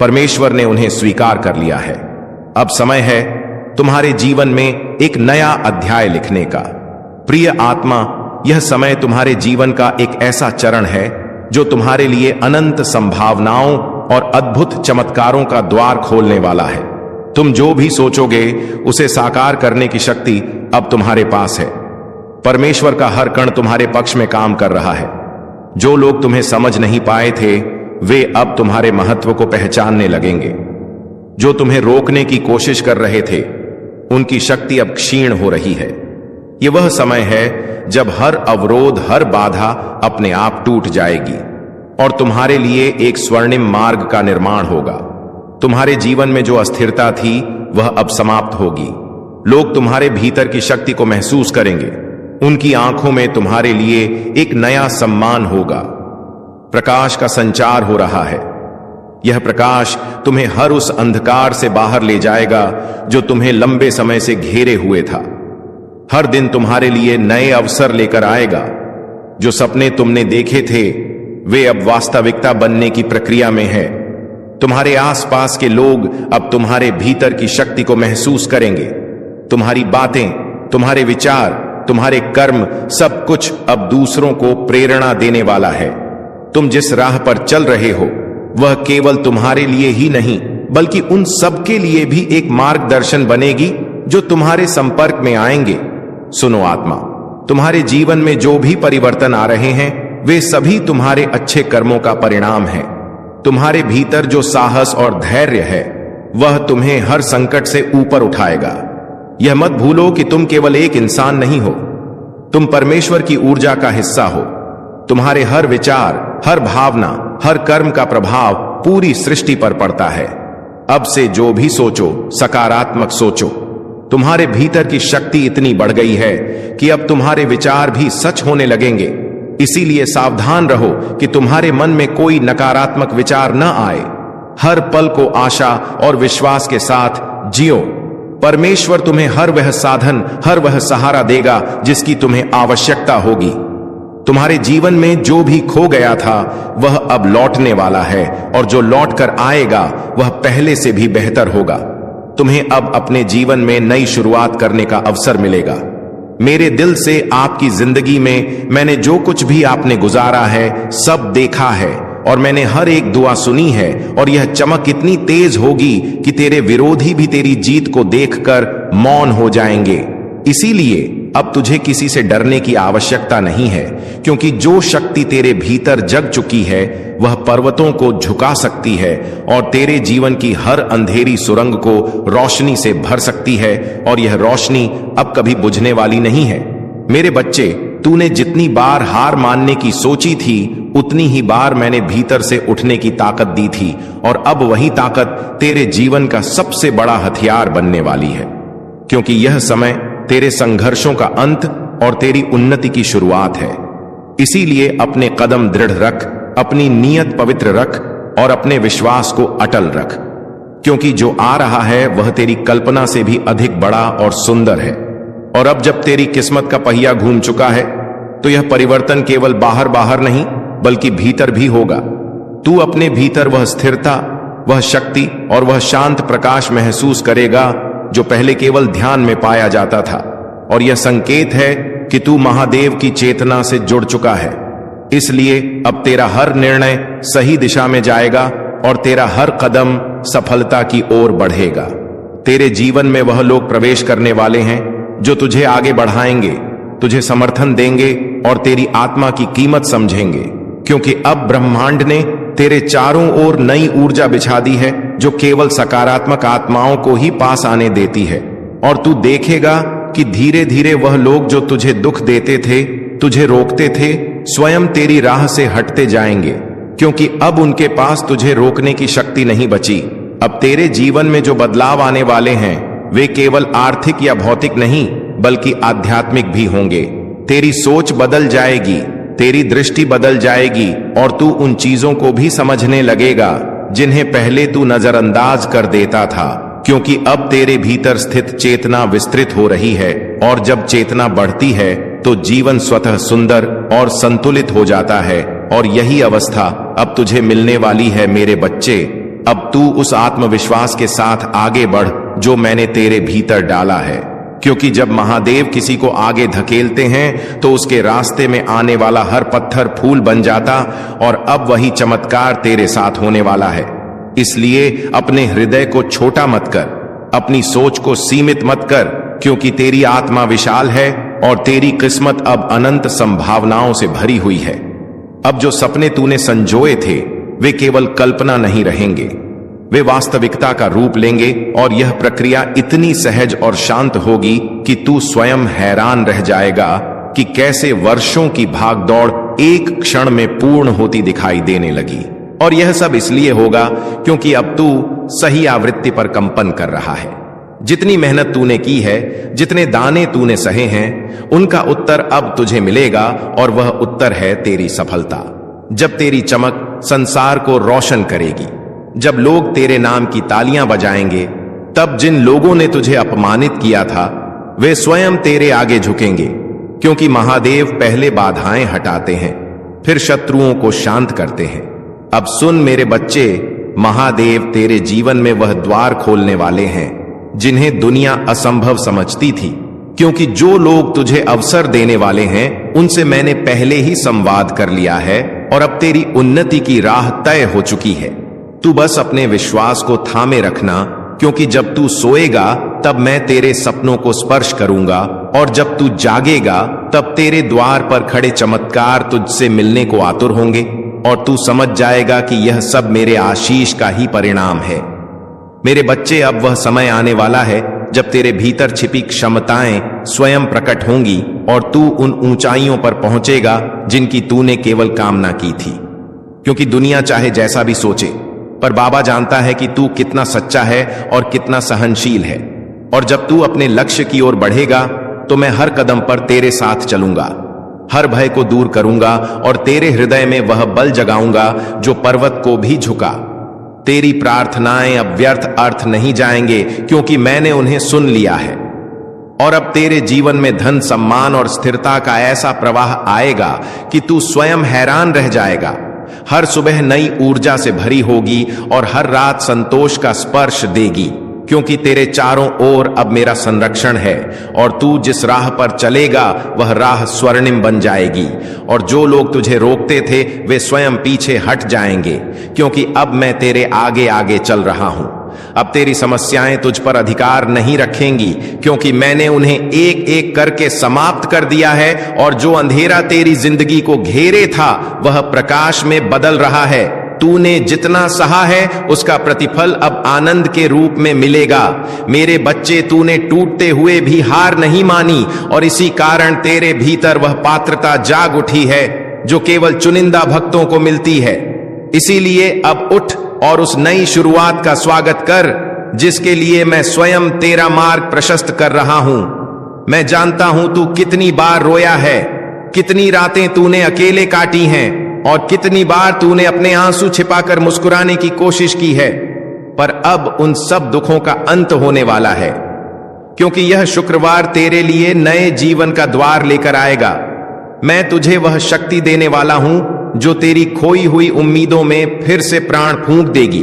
Speaker 1: परमेश्वर ने उन्हें स्वीकार कर लिया है। अब समय है तुम्हारे जीवन में एक नया अध्याय लिखने का। प्रिय आत्मा, यह समय तुम्हारे जीवन का एक ऐसा चरण है जो तुम्हारे लिए अनंत संभावनाओं और अद्भुत चमत्कारों का द्वार खोलने वाला है। तुम जो भी सोचोगे उसे साकार करने की शक्ति अब तुम्हारे पास है। परमेश्वर का हर कण तुम्हारे पक्ष में काम कर रहा है। जो लोग तुम्हें समझ नहीं पाए थे वे अब तुम्हारे महत्व को पहचानने लगेंगे। जो तुम्हें रोकने की कोशिश कर रहे थे उनकी शक्ति अब क्षीण हो रही है। यह वह समय है जब हर अवरोध, हर बाधा अपने आप टूट जाएगी और तुम्हारे लिए एक स्वर्णिम मार्ग का निर्माण होगा। तुम्हारे जीवन में जो अस्थिरता थी वह अब समाप्त होगी। लोग तुम्हारे भीतर की शक्ति को महसूस करेंगे। उनकी आंखों में तुम्हारे लिए एक नया सम्मान होगा। प्रकाश का संचार हो रहा है। यह प्रकाश तुम्हें हर उस अंधकार से बाहर ले जाएगा जो तुम्हें लंबे समय से घेरे हुए था। हर दिन तुम्हारे लिए नए अवसर लेकर आएगा। जो सपने तुमने देखे थे वे अब वास्तविकता बनने की प्रक्रिया में है। तुम्हारे आसपास के लोग अब तुम्हारे भीतर की शक्ति को महसूस करेंगे। तुम्हारी बातें, तुम्हारे विचार, तुम्हारे कर्म, सब कुछ अब दूसरों को प्रेरणा देने वाला है। तुम जिस राह पर चल रहे हो वह केवल तुम्हारे लिए ही नहीं बल्कि उन सब के लिए भी एक मार्गदर्शन बनेगी जो तुम्हारे संपर्क में आएंगे। सुनो आत्मा, तुम्हारे जीवन में जो भी परिवर्तन आ रहे हैं वे सभी तुम्हारे अच्छे कर्मों का परिणाम है। तुम्हारे भीतर जो साहस और धैर्य है वह तुम्हें हर संकट से ऊपर उठाएगा। यह मत भूलो कि तुम केवल एक इंसान नहीं हो, तुम परमेश्वर की ऊर्जा का हिस्सा हो। तुम्हारे हर विचार, हर भावना, हर कर्म का प्रभाव पूरी सृष्टि पर पड़ता है। अब से जो भी सोचो सकारात्मक सोचो। तुम्हारे भीतर की शक्ति इतनी बढ़ गई है कि अब तुम्हारे विचार भी सच होने लगेंगे। इसीलिए सावधान रहो कि तुम्हारे मन में कोई नकारात्मक विचार न आए। हर पल को आशा और विश्वास के साथ जियो। परमेश्वर तुम्हें हर वह साधन, हर वह सहारा देगा जिसकी तुम्हें आवश्यकता होगी। तुम्हारे जीवन में जो भी खो गया था वह अब लौटने वाला है और जो लौट कर आएगा वह पहले से भी बेहतर होगा। तुम्हें अब अपने जीवन में नई शुरुआत करने का अवसर मिलेगा। मेरे दिल से आपकी जिंदगी में मैंने जो कुछ भी आपने गुजारा है सब देखा है और मैंने हर एक दुआ सुनी है और यह चमक इतनी तेज होगी कि तेरे विरोधी भी तेरी जीत को देखकर मौन हो जाएंगे। इसीलिए अब तुझे किसी से डरने की आवश्यकता नहीं है, क्योंकि जो शक्ति तेरे भीतर जग चुकी है वह पर्वतों को झुका सकती है और तेरे जीवन की हर अंधेरी सुरंग को रोशनी से भर सकती है और यह रोशनी अब कभी बुझने वाली नहीं है। मेरे बच्चे, तूने जितनी बार हार मानने की सोची थी उतनी ही बार मैंने भीतर से उठने की ताकत दी थी और अब वही ताकत तेरे जीवन का सबसे बड़ा हथियार बनने वाली है, क्योंकि यह समय तेरे संघर्षों का अंत और तेरी उन्नति की शुरुआत है। इसीलिए अपने कदम दृढ़ रख, अपनी नीयत पवित्र रख और अपने विश्वास को अटल रख, क्योंकि जो आ रहा है वह तेरी कल्पना से भी अधिक बड़ा और सुंदर है। और अब जब तेरी किस्मत का पहिया घूम चुका है तो यह परिवर्तन केवल बाहर बाहर नहीं बल्कि भीतर भी होगा। तू अपने भीतर वह स्थिरता, वह शक्ति और वह शांत प्रकाश महसूस करेगा जो पहले केवल ध्यान में पाया जाता था। और यह संकेत है कि तू महादेव की चेतना से जुड़ चुका है। इसलिए अब तेरा हर निर्णय सही दिशा में जाएगा और तेरा हर कदम सफलता की ओर बढ़ेगा। तेरे जीवन में वह लोग प्रवेश करने वाले हैं जो तुझे आगे बढ़ाएंगे, तुझे समर्थन देंगे और तेरी आत्मा की कीमत समझेंगे, क्योंकि अब ब्रह्मांड ने तेरे चारों ओर नई ऊर्जा बिछा दी है जो केवल सकारात्मक आत्माओं को ही पास आने देती है। और तू देखेगा कि धीरे धीरे वह लोग जो तुझे दुख देते थे, तुझे रोकते थे, स्वयं तेरी राह से हटते जाएंगे, क्योंकि अब उनके पास तुझे रोकने की शक्ति नहीं बची। अब तेरे जीवन में जो बदलाव आने वाले हैं वे केवल आर्थिक या भौतिक नहीं बल्कि आध्यात्मिक भी होंगे। तेरी सोच बदल जाएगी, तेरी दृष्टि बदल जाएगी और तू उन चीजों को भी समझने लगेगा जिन्हें पहले तू नजरअंदाज कर देता था, क्योंकि अब तेरे भीतर स्थित चेतना विस्तृत हो रही है और जब चेतना बढ़ती है तो जीवन स्वतः सुंदर और संतुलित हो जाता है। और यही अवस्था अब तुझे मिलने वाली है मेरे बच्चे। अब तू उस आत्मविश्वास के साथ आगे बढ़ जो मैंने तेरे भीतर डाला है, क्योंकि जब महादेव किसी को आगे धकेलते हैं तो उसके रास्ते में आने वाला हर पत्थर फूल बन जाता और अब वही चमत्कार तेरे साथ होने वाला है। इसलिए अपने हृदय को छोटा मत कर, अपनी सोच को सीमित मत कर,
Speaker 2: क्योंकि तेरी आत्मा विशाल है और तेरी किस्मत अब अनंत संभावनाओं से भरी हुई है। अब जो सपने तूने संजोए थे वे केवल कल्पना नहीं रहेंगे, वे वास्तविकता का रूप लेंगे और यह प्रक्रिया इतनी सहज और शांत होगी कि तू स्वयं हैरान रह जाएगा कि कैसे वर्षों की भागदौड़ एक क्षण में पूर्ण होती दिखाई देने लगी। और यह सब इसलिए होगा क्योंकि अब तू सही आवृत्ति पर कंपन कर रहा है। जितनी मेहनत तूने की है, जितने दाने तूने सहे हैं, उनका उत्तर अब तुझे मिलेगा और वह उत्तर है तेरी सफलता। जब तेरी चमक संसार को रोशन करेगी, जब लोग तेरे नाम की तालियां बजाएंगे, तब जिन लोगों ने तुझे अपमानित किया था वे स्वयं तेरे आगे झुकेंगे, क्योंकि महादेव पहले बाधाएं हटाते हैं, फिर शत्रुओं को शांत करते हैं। अब सुन मेरे बच्चे, महादेव तेरे जीवन में वह द्वार खोलने वाले हैं जिन्हें दुनिया असंभव समझती थी, क्योंकि जो लोग तुझे अवसर देने वाले हैं उनसे मैंने पहले ही संवाद कर लिया है और अब तेरी उन्नति की राह तय हो चुकी है। तू बस अपने विश्वास को थामे रखना, क्योंकि जब तू सोएगा तब मैं तेरे सपनों को स्पर्श करूंगा और जब तू जागेगा तब तेरे द्वार पर खड़े चमत्कार तुझसे मिलने को आतुर होंगे और तू समझ जाएगा कि यह सब मेरे आशीष का ही परिणाम है। मेरे बच्चे, अब वह समय आने वाला है जब तेरे भीतर छिपी क्षमताएं स्वयं प्रकट होंगी और तू उन ऊंचाइयों पर पहुंचेगा जिनकी तूने केवल कामना की थी। क्योंकि दुनिया चाहे जैसा भी सोचे, पर बाबा जानता है कि तू कितना सच्चा है और कितना सहनशील है। और जब तू अपने लक्ष्य की ओर बढ़ेगा तो मैं हर कदम पर तेरे साथ चलूंगा, हर भय को दूर करूंगा और तेरे हृदय में वह बल जगाऊंगा जो पर्वत को भी झुका। तेरी प्रार्थनाएं अब व्यर्थ अर्थ नहीं जाएंगे, क्योंकि मैंने उन्हें सुन लिया है। और अब तेरे जीवन में धन, सम्मान और स्थिरता का ऐसा प्रवाह आएगा कि तू स्वयं हैरान रह जाएगा। हर सुबह नई ऊर्जा से भरी होगी और हर रात संतोष का स्पर्श देगी, क्योंकि तेरे चारों ओर अब मेरा संरक्षण है और तू जिस राह पर चलेगा वह राह स्वर्णिम बन जाएगी। और जो लोग तुझे रोकते थे वे स्वयं पीछे हट जाएंगे, क्योंकि अब मैं तेरे आगे आगे चल रहा हूं। अब तेरी समस्याएं तुझ पर अधिकार नहीं रखेंगी, क्योंकि मैंने उन्हें एक एक करके समाप्त कर दिया है और जो अंधेरा तेरी जिंदगी को घेरे था वह प्रकाश में बदल रहा है। तूने जितना सहा है उसका प्रतिफल अब आनंद के रूप में मिलेगा। मेरे बच्चे, तूने टूटते हुए भी हार नहीं मानी और इसी कारण तेरे भीतर वह पात्रता जाग उठी है जो केवल चुनिंदा भक्तों को मिलती है। इसीलिए अब उठ और उस नई शुरुआत का स्वागत कर जिसके लिए मैं स्वयं तेरा मार्ग प्रशस्त कर रहा हूं। मैं जानता हूं तू कितनी बार रोया है, कितनी रातें तूने अकेले काटी हैं और कितनी बार तूने अपने आंसू छिपाकर मुस्कुराने की कोशिश की है। पर अब उन सब दुखों का अंत होने वाला है, क्योंकि यह शुक्रवार तेरे लिए नए जीवन का द्वार लेकर आएगा। मैं तुझे वह शक्ति देने वाला हूं जो तेरी खोई हुई उम्मीदों में फिर से प्राण फूंक देगी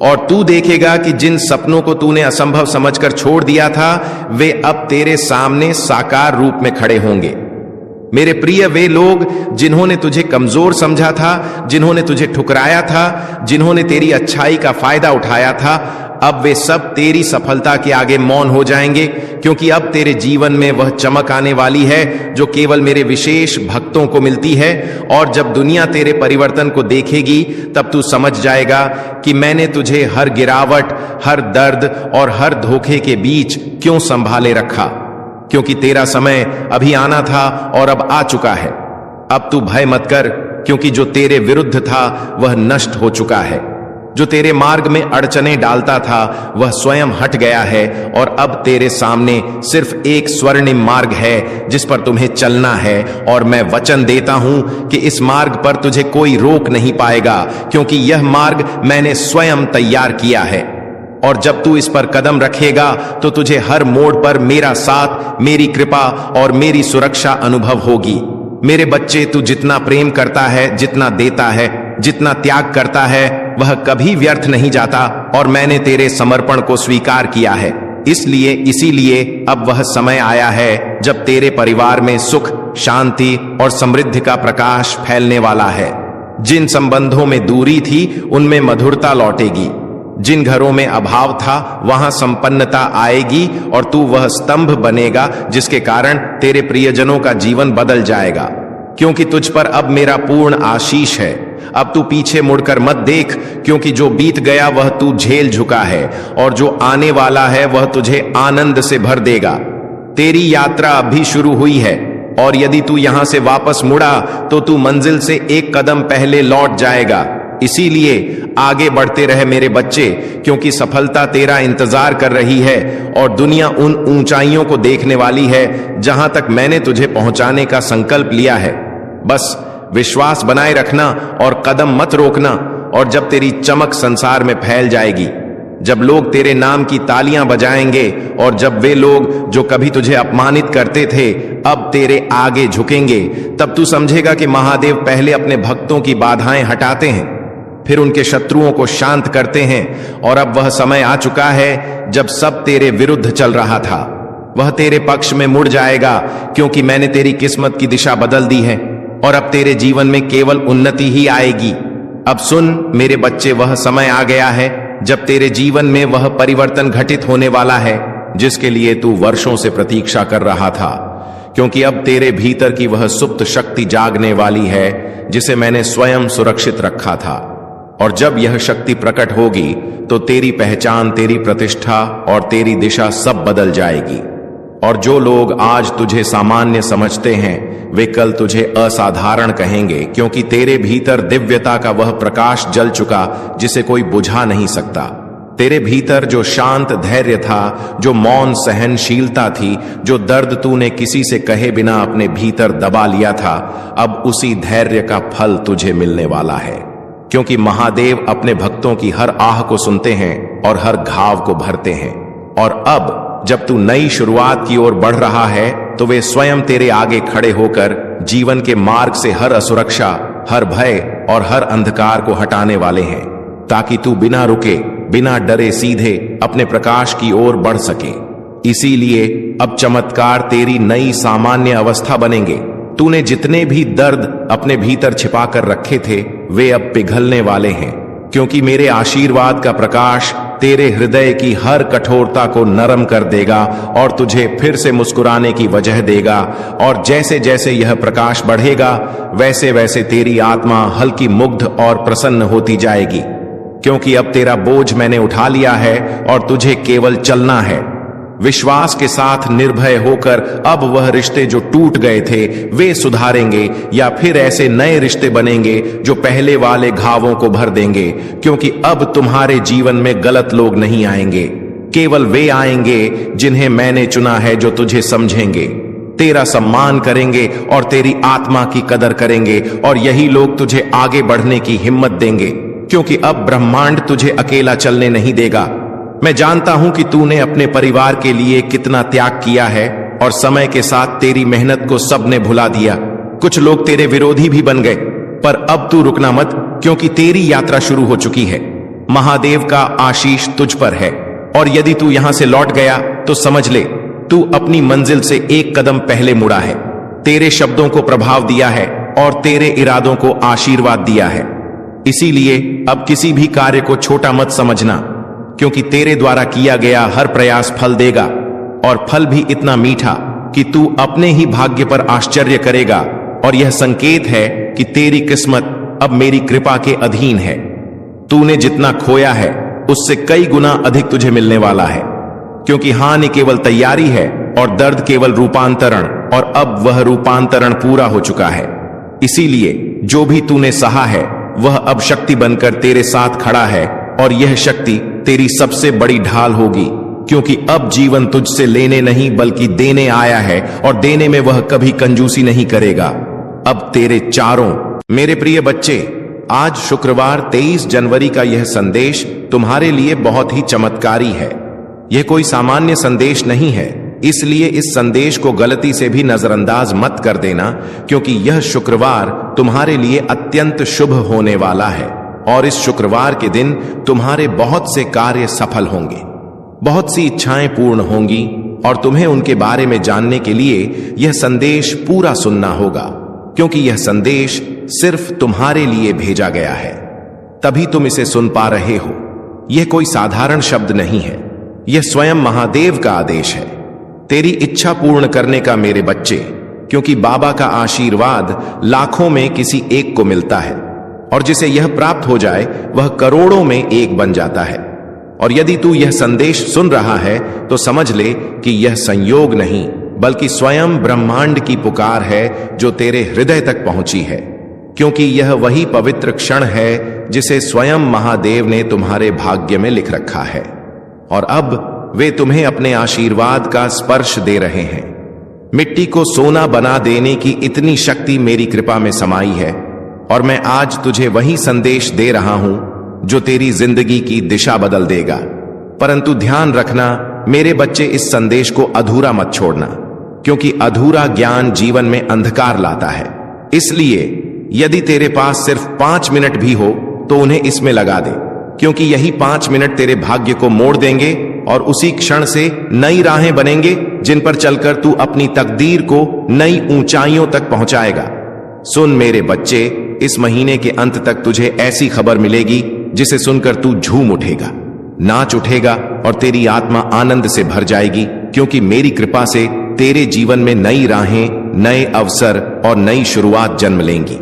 Speaker 2: और तू देखेगा कि जिन सपनों को तूने असंभव समझकर छोड़ दिया था वे अब तेरे सामने साकार रूप में खड़े होंगे। मेरे प्रिय, वे लोग जिन्होंने तुझे कमजोर समझा था, जिन्होंने तुझे ठुकराया था, जिन्होंने तेरी अच्छाई का फायदा उठाया था, अब वे सब तेरी सफलता के आगे मौन हो जाएंगे, क्योंकि अब तेरे जीवन में वह चमक आने वाली है जो केवल मेरे विशेष भक्तों को मिलती है। और जब दुनिया तेरे परिवर्तन को देखेगी तब तू समझ जाएगा कि मैंने तुझे हर गिरावट, हर दर्द और हर धोखे के बीच क्यों संभाले रखा, क्योंकि तेरा समय अभी आना था और अब आ चुका है। अब तू भय मत कर, क्योंकि जो तेरे विरुद्ध था वह नष्ट हो चुका है। जो तेरे मार्ग में अड़चने डालता था वह स्वयं हट गया है और अब तेरे सामने सिर्फ एक स्वर्णिम मार्ग है जिस पर तुम्हें चलना है। और मैं वचन देता हूं कि इस मार्ग पर तुझे कोई रोक नहीं पाएगा, क्योंकि यह मार्ग मैंने स्वयं तैयार किया है। और जब तू इस पर कदम रखेगा तो तुझे हर मोड़ पर मेरा साथ, मेरी कृपा और मेरी सुरक्षा अनुभव होगी। मेरे बच्चे, तू जितना प्रेम करता है, जितना देता है, जितना त्याग करता है, वह कभी व्यर्थ नहीं जाता और मैंने तेरे समर्पण को स्वीकार किया है। इसीलिए अब वह समय आया है जब तेरे परिवार में सुख, शांति और समृद्धि का प्रकाश फैलने वाला है। जिन संबंधों में दूरी थी उनमें मधुरता लौटेगी।
Speaker 1: जिन घरों में अभाव था वहां संपन्नता आएगी और तू वह स्तंभ बनेगा जिसके कारण तेरे प्रियजनों का जीवन बदल जाएगा, क्योंकि तुझ पर अब मेरा पूर्ण आशीष है। अब तू पीछे मुड़कर मत देख, क्योंकि जो बीत गया वह तू झेल चुका है और जो आने वाला है वह तुझे आनंद से भर देगा। तेरी यात्रा अभी शुरू हुई है और यदि तू यहां से वापस मुड़ा तो तू मंजिल से एक कदम पहले लौट जाएगा। इसीलिए आगे बढ़ते रहे मेरे बच्चे, क्योंकि सफलता तेरा इंतजार कर रही है और दुनिया उन ऊंचाइयों को देखने वाली है जहां तक मैंने तुझे पहुंचाने का संकल्प लिया है। बस विश्वास बनाए रखना और कदम मत रोकना, और जब तेरी चमक संसार में फैल जाएगी, जब लोग तेरे नाम की तालियां बजाएंगे और जब वे लोग जो कभी तुझे अपमानित करते थे अब तेरे आगे झुकेंगे, तब तू समझेगा कि महादेव पहले अपने भक्तों की बाधाएं हटाते हैं, फिर उनके शत्रुओं को शांत करते हैं। और अब वह समय आ चुका है जब सब तेरे विरुद्ध चल रहा था वह तेरे पक्ष में मुड़ जाएगा, क्योंकि मैंने तेरी किस्मत की दिशा बदल दी है और अब तेरे जीवन में केवल उन्नति ही आएगी। अब सुन मेरे बच्चे, वह समय आ गया है जब तेरे जीवन में वह परिवर्तन घटित होने वाला है जिसके लिए तू वर्षों से प्रतीक्षा कर रहा था, क्योंकि अब तेरे भीतर की वह सुप्त शक्ति जागने वाली है जिसे मैंने स्वयं सुरक्षित रखा था। और जब यह शक्ति प्रकट होगी तो तेरी पहचान, तेरी प्रतिष्ठा और तेरी दिशा सब बदल जाएगी। और जो लोग आज तुझे सामान्य समझते हैं वे कल तुझे असाधारण कहेंगे, क्योंकि तेरे भीतर दिव्यता का वह प्रकाश जल चुका जिसे कोई बुझा नहीं सकता। तेरे भीतर जो शांत धैर्य था, जो मौन सहनशीलता थी, जो दर्द तूने किसी से कहे बिना अपने भीतर दबा लिया था, अब उसी धैर्य का फल तुझे मिलने वाला है, क्योंकि महादेव अपने भक्तों की हर आह को सुनते हैं और हर घाव को भरते हैं। और अब जब तू नई शुरुआत की ओर बढ़ रहा है तो वे स्वयं तेरे आगे खड़े होकर जीवन के मार्ग से हर असुरक्षा, हर भय और हर अंधकार को हटाने वाले हैं, ताकि तू बिना रुके, बिना डरे सीधे अपने प्रकाश की ओर बढ़ सके। इसीलिए अब चमत्कार तेरी नई सामान्य अवस्था बनेंगे। तूने जितने भी दर्द अपने भीतर छिपा कर रखे थे वे अब पिघलने वाले हैं, क्योंकि मेरे आशीर्वाद का प्रकाश तेरे हृदय की हर कठोरता को नरम कर देगा और तुझे फिर से मुस्कुराने की वजह देगा। और जैसे जैसे यह प्रकाश बढ़ेगा वैसे वैसे तेरी आत्मा हल्की, मुग्ध और प्रसन्न होती जाएगी, क्योंकि अब तेरा बोझ मैंने उठा लिया है और तुझे केवल चलना है। विश्वास के साथ निर्भय होकर अब वह रिश्ते जो टूट गए थे वे सुधारेंगे, या फिर ऐसे नए रिश्ते बनेंगे जो पहले वाले घावों को भर देंगे, क्योंकि अब तुम्हारे जीवन में गलत लोग नहीं आएंगे, केवल वे आएंगे जिन्हें मैंने चुना है, जो तुझे समझेंगे, तेरा सम्मान करेंगे और तेरी आत्मा की कदर करेंगे। और यही लोग तुझे आगे बढ़ने की हिम्मत देंगे, क्योंकि अब ब्रह्मांड तुझे अकेला चलने नहीं देगा। मैं जानता हूं कि तूने अपने परिवार के लिए कितना त्याग किया है और समय के साथ तेरी मेहनत को सबने भुला दिया। कुछ लोग तेरे विरोधी भी बन गए, पर अब तू रुकना मत, क्योंकि तेरी यात्रा शुरू हो चुकी है। महादेव का आशीष तुझ पर है, और यदि तू यहां से लौट गया तो समझ ले तू अपनी मंजिल से एक कदम पहले मुड़ा है। तेरे शब्दों को प्रभाव दिया है और तेरे इरादों को आशीर्वाद दिया है। इसीलिए अब किसी भी कार्य को छोटा मत समझना, क्योंकि तेरे द्वारा किया गया हर प्रयास फल देगा, और फल भी इतना मीठा कि तू अपने ही भाग्य पर आश्चर्य करेगा। और यह संकेत है कि तेरी किस्मत अब मेरी कृपा के अधीन है। तूने जितना खोया है उससे कई गुना अधिक तुझे मिलने वाला है, क्योंकि हानि केवल तैयारी है और दर्द केवल रूपांतरण, और अब वह रूपांतरण पूरा हो चुका है। इसीलिए जो भी तूने सहा है वह अब शक्ति बनकर तेरे साथ खड़ा है, और यह शक्ति तेरी सबसे बड़ी ढाल होगी, क्योंकि अब जीवन तुझसे लेने नहीं बल्कि देने आया है, और देने में वह कभी कंजूसी नहीं करेगा। अब तेरे चारों मेरे प्रिय बच्चे, आज शुक्रवार 23 जनवरी का यह संदेश तुम्हारे लिए बहुत ही चमत्कारी है। यह कोई सामान्य संदेश नहीं है, इसलिए इस संदेश को गलती से भी नजरअंदाज मत कर देना, क्योंकि यह शुक्रवार तुम्हारे लिए अत्यंत शुभ होने वाला है। और इस शुक्रवार के दिन तुम्हारे बहुत से कार्य सफल होंगे, बहुत सी इच्छाएं पूर्ण होंगी, और तुम्हें उनके बारे में जानने के लिए यह संदेश पूरा सुनना होगा, क्योंकि यह संदेश सिर्फ तुम्हारे लिए भेजा गया है, तभी तुम इसे सुन पा रहे हो। यह कोई साधारण शब्द नहीं है, यह स्वयं महादेव का आदेश है। तेरी इच्छा पूर्ण करने का मेरे बच्चे, क्योंकि बाबा का आशीर्वाद लाखों में किसी एक को मिलता है, और जिसे यह प्राप्त हो जाए वह करोड़ों में एक बन जाता है। और यदि तू यह संदेश सुन रहा है तो समझ ले कि यह संयोग नहीं, बल्कि स्वयं ब्रह्मांड की पुकार है जो तेरे हृदय तक पहुंची है, क्योंकि यह वही पवित्र क्षण है जिसे स्वयं महादेव ने तुम्हारे भाग्य में लिख रखा है। और अब वे तुम्हें अपने आशीर्वाद का स्पर्श दे रहे हैं। मिट्टी को सोना बना देने की इतनी शक्ति मेरी कृपा में समाई है, और मैं आज तुझे वही संदेश दे रहा हूं जो तेरी जिंदगी की दिशा बदल देगा। परंतु ध्यान रखना मेरे बच्चे, इस संदेश को अधूरा मत छोड़ना, क्योंकि अधूरा ज्ञान जीवन में अंधकार लाता है। इसलिए यदि तेरे पास सिर्फ 5 मिनट भी हो तो उन्हें इसमें लगा दे, क्योंकि यही 5 मिनट तेरे भाग्य को मोड़ देंगे और उसी क्षण से नई राहें बनेंगे जिन पर चलकर तू अपनी तकदीर को नई ऊंचाइयों तक पहुंचाएगा। सुन मेरे बच्चे, इस महीने के अंत तक तुझे ऐसी खबर मिलेगी जिसे सुनकर तू झूम उठेगा, नाच उठेगा और तेरी आत्मा आनंद से भर जाएगी, क्योंकि मेरी कृपा से तेरे जीवन में नई राहें, नए अवसर और नई शुरुआत जन्म लेंगी।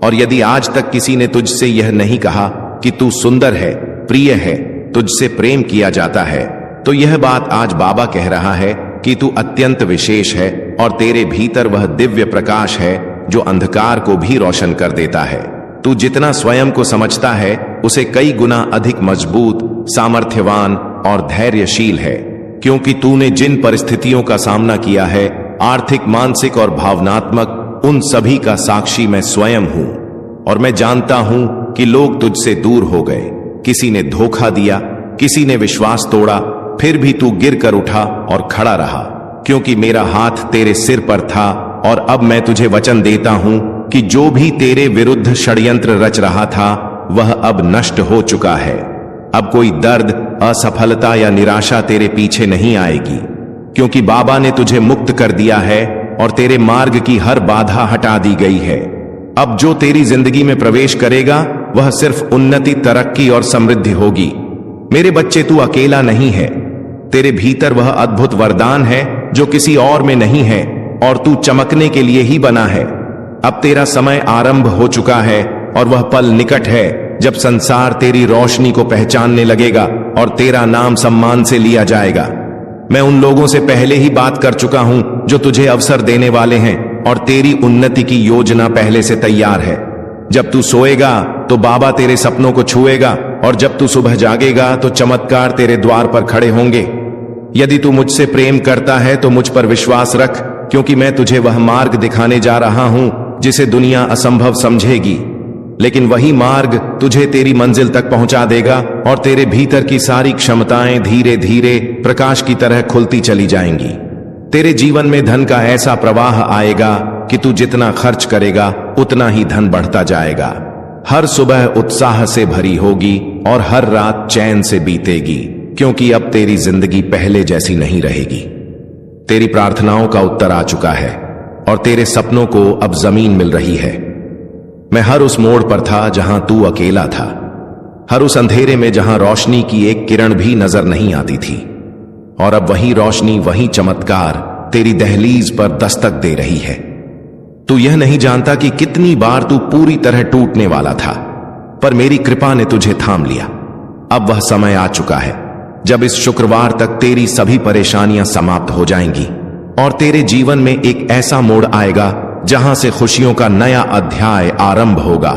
Speaker 1: और यदि आज तक किसी ने तुझसे यह नहीं कहा कि तू सुंदर है, प्रिय है, तुझसे प्रेम किया जाता है, तो यह बात आज बाबा कह रहा है कि तू अत्यंत विशेष है और तेरे भीतर वह दिव्य प्रकाश है जो अंधकार को भी रोशन कर देता है। तू जितना स्वयं को समझता है उसे कई गुना अधिक मजबूत, सामर्थ्यवान और धैर्यशील है, क्योंकि तूने जिन परिस्थितियों का सामना किया है, आर्थिक, मानसिक और भावनात्मक, उन सभी का साक्षी मैं स्वयं हूं। और मैं जानता हूं कि लोग तुझसे दूर हो गए, किसी ने धोखा दिया, किसी ने विश्वास तोड़ा, फिर भी तू गिर कर उठा और खड़ा रहा, क्योंकि मेरा हाथ तेरे सिर पर था। और अब मैं तुझे वचन देता हूं कि जो भी तेरे विरुद्ध षड्यंत्र रच रहा था वह अब नष्ट हो चुका है। अब कोई दर्द, असफलता या निराशा तेरे पीछे नहीं आएगी, क्योंकि बाबा ने तुझे मुक्त कर दिया है और तेरे मार्ग की हर बाधा हटा दी गई है। अब जो तेरी जिंदगी में प्रवेश करेगा वह सिर्फ उन्नति, तरक्की और समृद्धि होगी। मेरे बच्चे, तू अकेला नहीं है, तेरे भीतर वह अद्भुत वरदान है जो किसी और में नहीं है, और तू चमकने के लिए ही बना है। अब तेरा समय आरंभ हो चुका है और वह पल निकट है जब संसार तेरी रोशनी को पहचानने लगेगा और तेरा नाम सम्मान से लिया जाएगा। मैं उन लोगों से पहले ही बात कर चुका हूं जो तुझे अवसर देने वाले हैं, और तेरी उन्नति की योजना पहले से तैयार है। जब तू सोएगा तो बाबा तेरे सपनों को छुएगा, और जब तू सुबह जागेगा तो चमत्कार तेरे द्वार पर खड़े होंगे। यदि तू मुझसे प्रेम करता है तो मुझ पर विश्वास रख, क्योंकि मैं तुझे वह मार्ग दिखाने जा रहा हूं जिसे दुनिया असंभव समझेगी, लेकिन वही मार्ग तुझे तेरी मंजिल तक पहुंचा देगा, और तेरे भीतर की सारी क्षमताएं धीरे धीरे प्रकाश की तरह खुलती चली जाएंगी। तेरे जीवन में धन का ऐसा प्रवाह आएगा कि तू जितना खर्च करेगा उतना ही धन बढ़ता जाएगा। हर सुबह उत्साह से भरी होगी और हर रात चैन से बीतेगी, क्योंकि अब तेरी जिंदगी पहले जैसी नहीं रहेगी। तेरी प्रार्थनाओं का उत्तर आ चुका है और तेरे सपनों को अब जमीन मिल रही है। मैं हर उस मोड़ पर था जहां तू अकेला था, हर उस अंधेरे में जहां रोशनी की एक किरण भी नजर नहीं आती थी, और अब वही रोशनी, वही चमत्कार तेरी दहलीज पर दस्तक दे रही है। तू यह नहीं जानता कि कितनी बार तू पूरी तरह टूटने वाला था, पर मेरी कृपा ने तुझे थाम लिया। अब वह समय आ चुका है जब इस शुक्रवार तक तेरी सभी परेशानियां समाप्त हो जाएंगी और तेरे जीवन में एक ऐसा मोड़ आएगा जहां से खुशियों का नया अध्याय आरंभ होगा।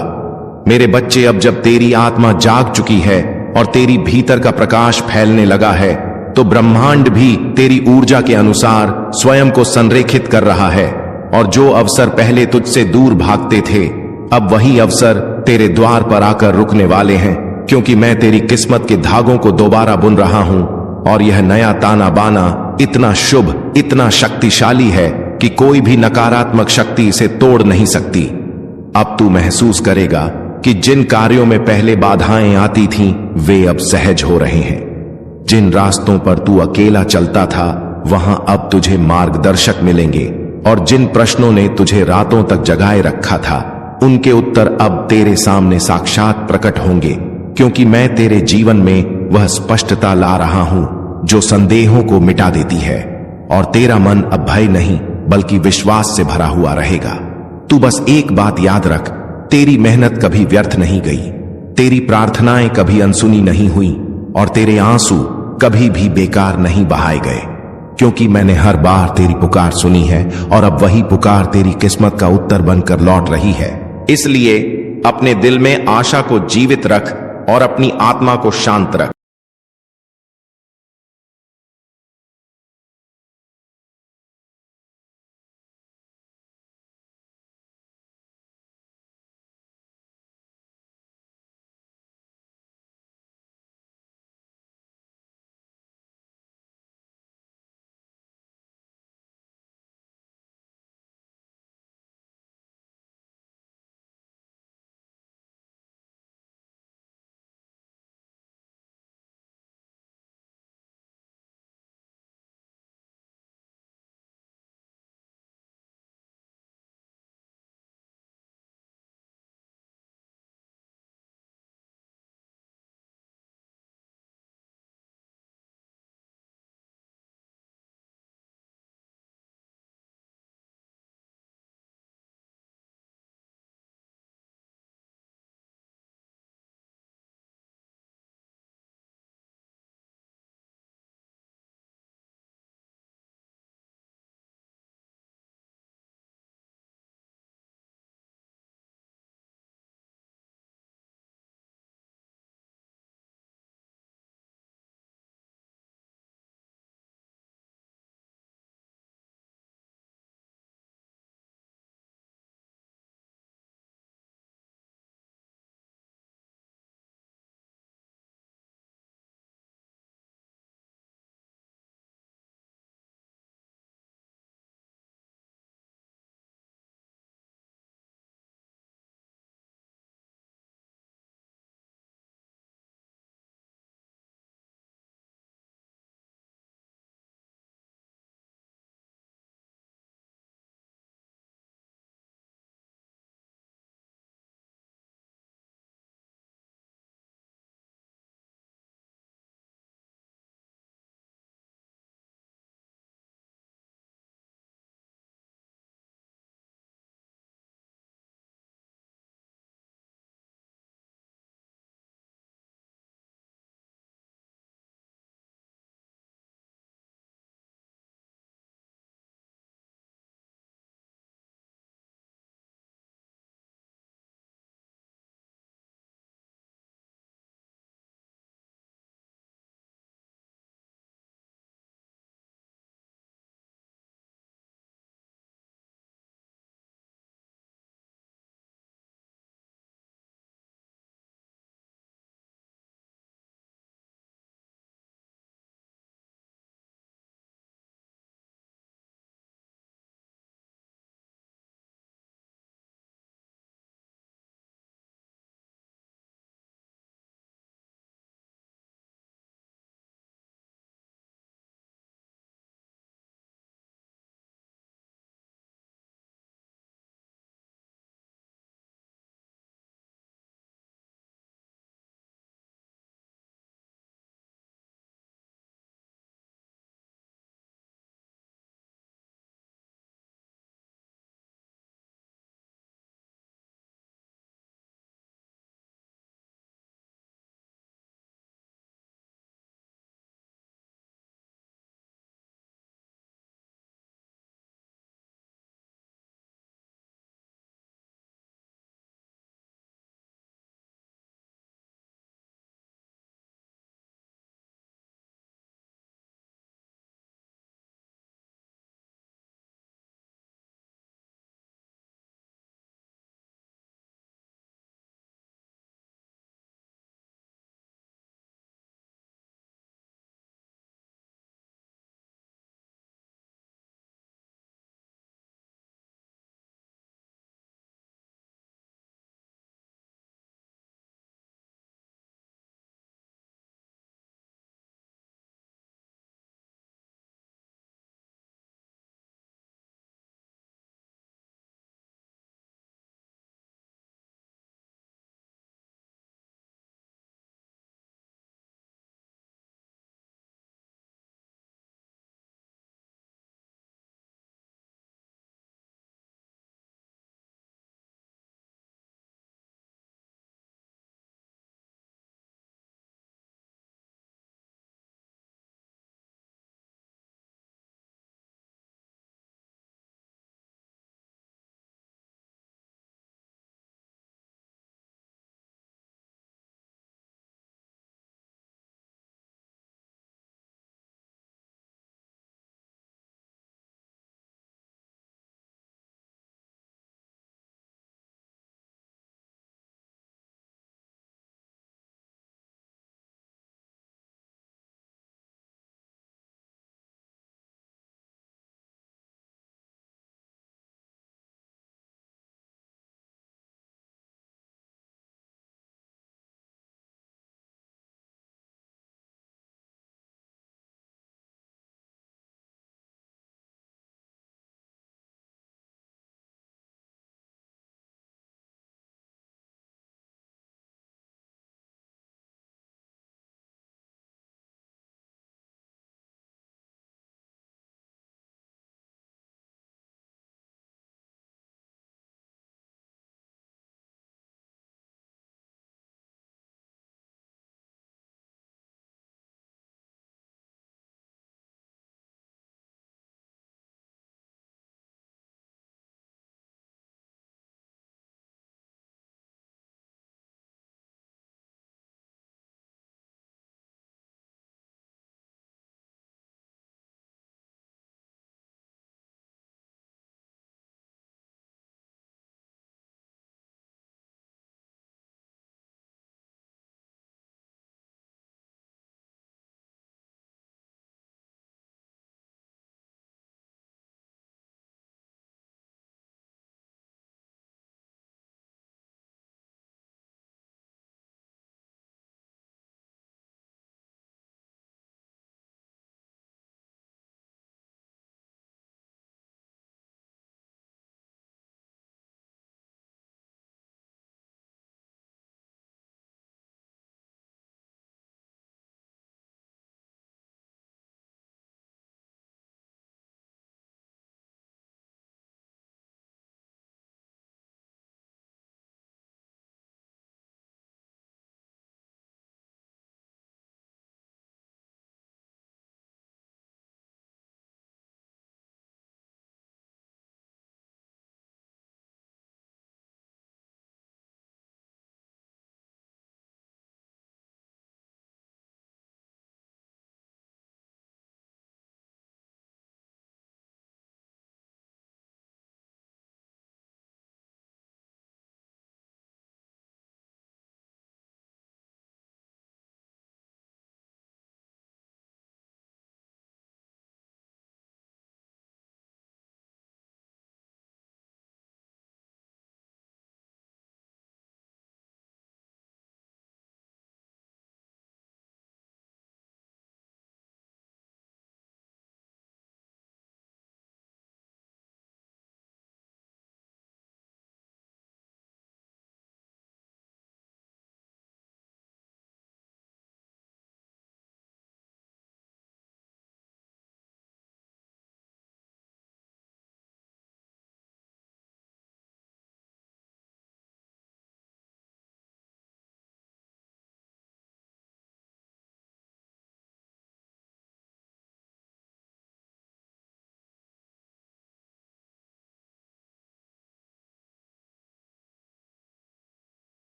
Speaker 1: मेरे बच्चे, अब जब तेरी आत्मा जाग चुकी है और तेरी भीतर का प्रकाश फैलने लगा है, तो ब्रह्मांड भी तेरी ऊर्जा के अनुसार स्वयं को संरेखित कर रहा है, और जो अवसर पहले तुझसे दूर भागते थे, अब वही अवसर तेरे द्वार पर आकर रुकने वाले हैं, क्योंकि मैं तेरी किस्मत के धागों को दोबारा बुन रहा हूं, और यह नया ताना बाना इतना शुभ, इतना शक्तिशाली है कि कोई भी नकारात्मक शक्ति इसे तोड़ नहीं सकती। अब तू महसूस करेगा कि जिन कार्यों में पहले बाधाएं आती थीं, वे अब सहज हो रहे हैं। जिन रास्तों पर तू अकेला चलता था, वहां अब तुझे मार्गदर्शक मिलेंगे, और जिन प्रश्नों ने तुझे रातों तक जगाए रखा था, उनके उत्तर अब तेरे सामने साक्षात प्रकट होंगे, क्योंकि मैं तेरे जीवन में वह स्पष्टता ला रहा हूं जो संदेहों को मिटा देती है, और तेरा मन अब भय नहीं बल्कि विश्वास से भरा हुआ रहेगा। तू बस एक बात याद रख, तेरी मेहनत कभी व्यर्थ नहीं गई, तेरी प्रार्थनाएं कभी अनसुनी नहीं हुई, और तेरे आंसू कभी भी बेकार नहीं बहाए गए, क्योंकि मैंने हर बार तेरी पुकार सुनी है और अब वही पुकार तेरी किस्मत का उत्तर बनकर लौट रही है। इसलिए अपने दिल में आशा को जीवित रख और अपनी आत्मा को शांत रख।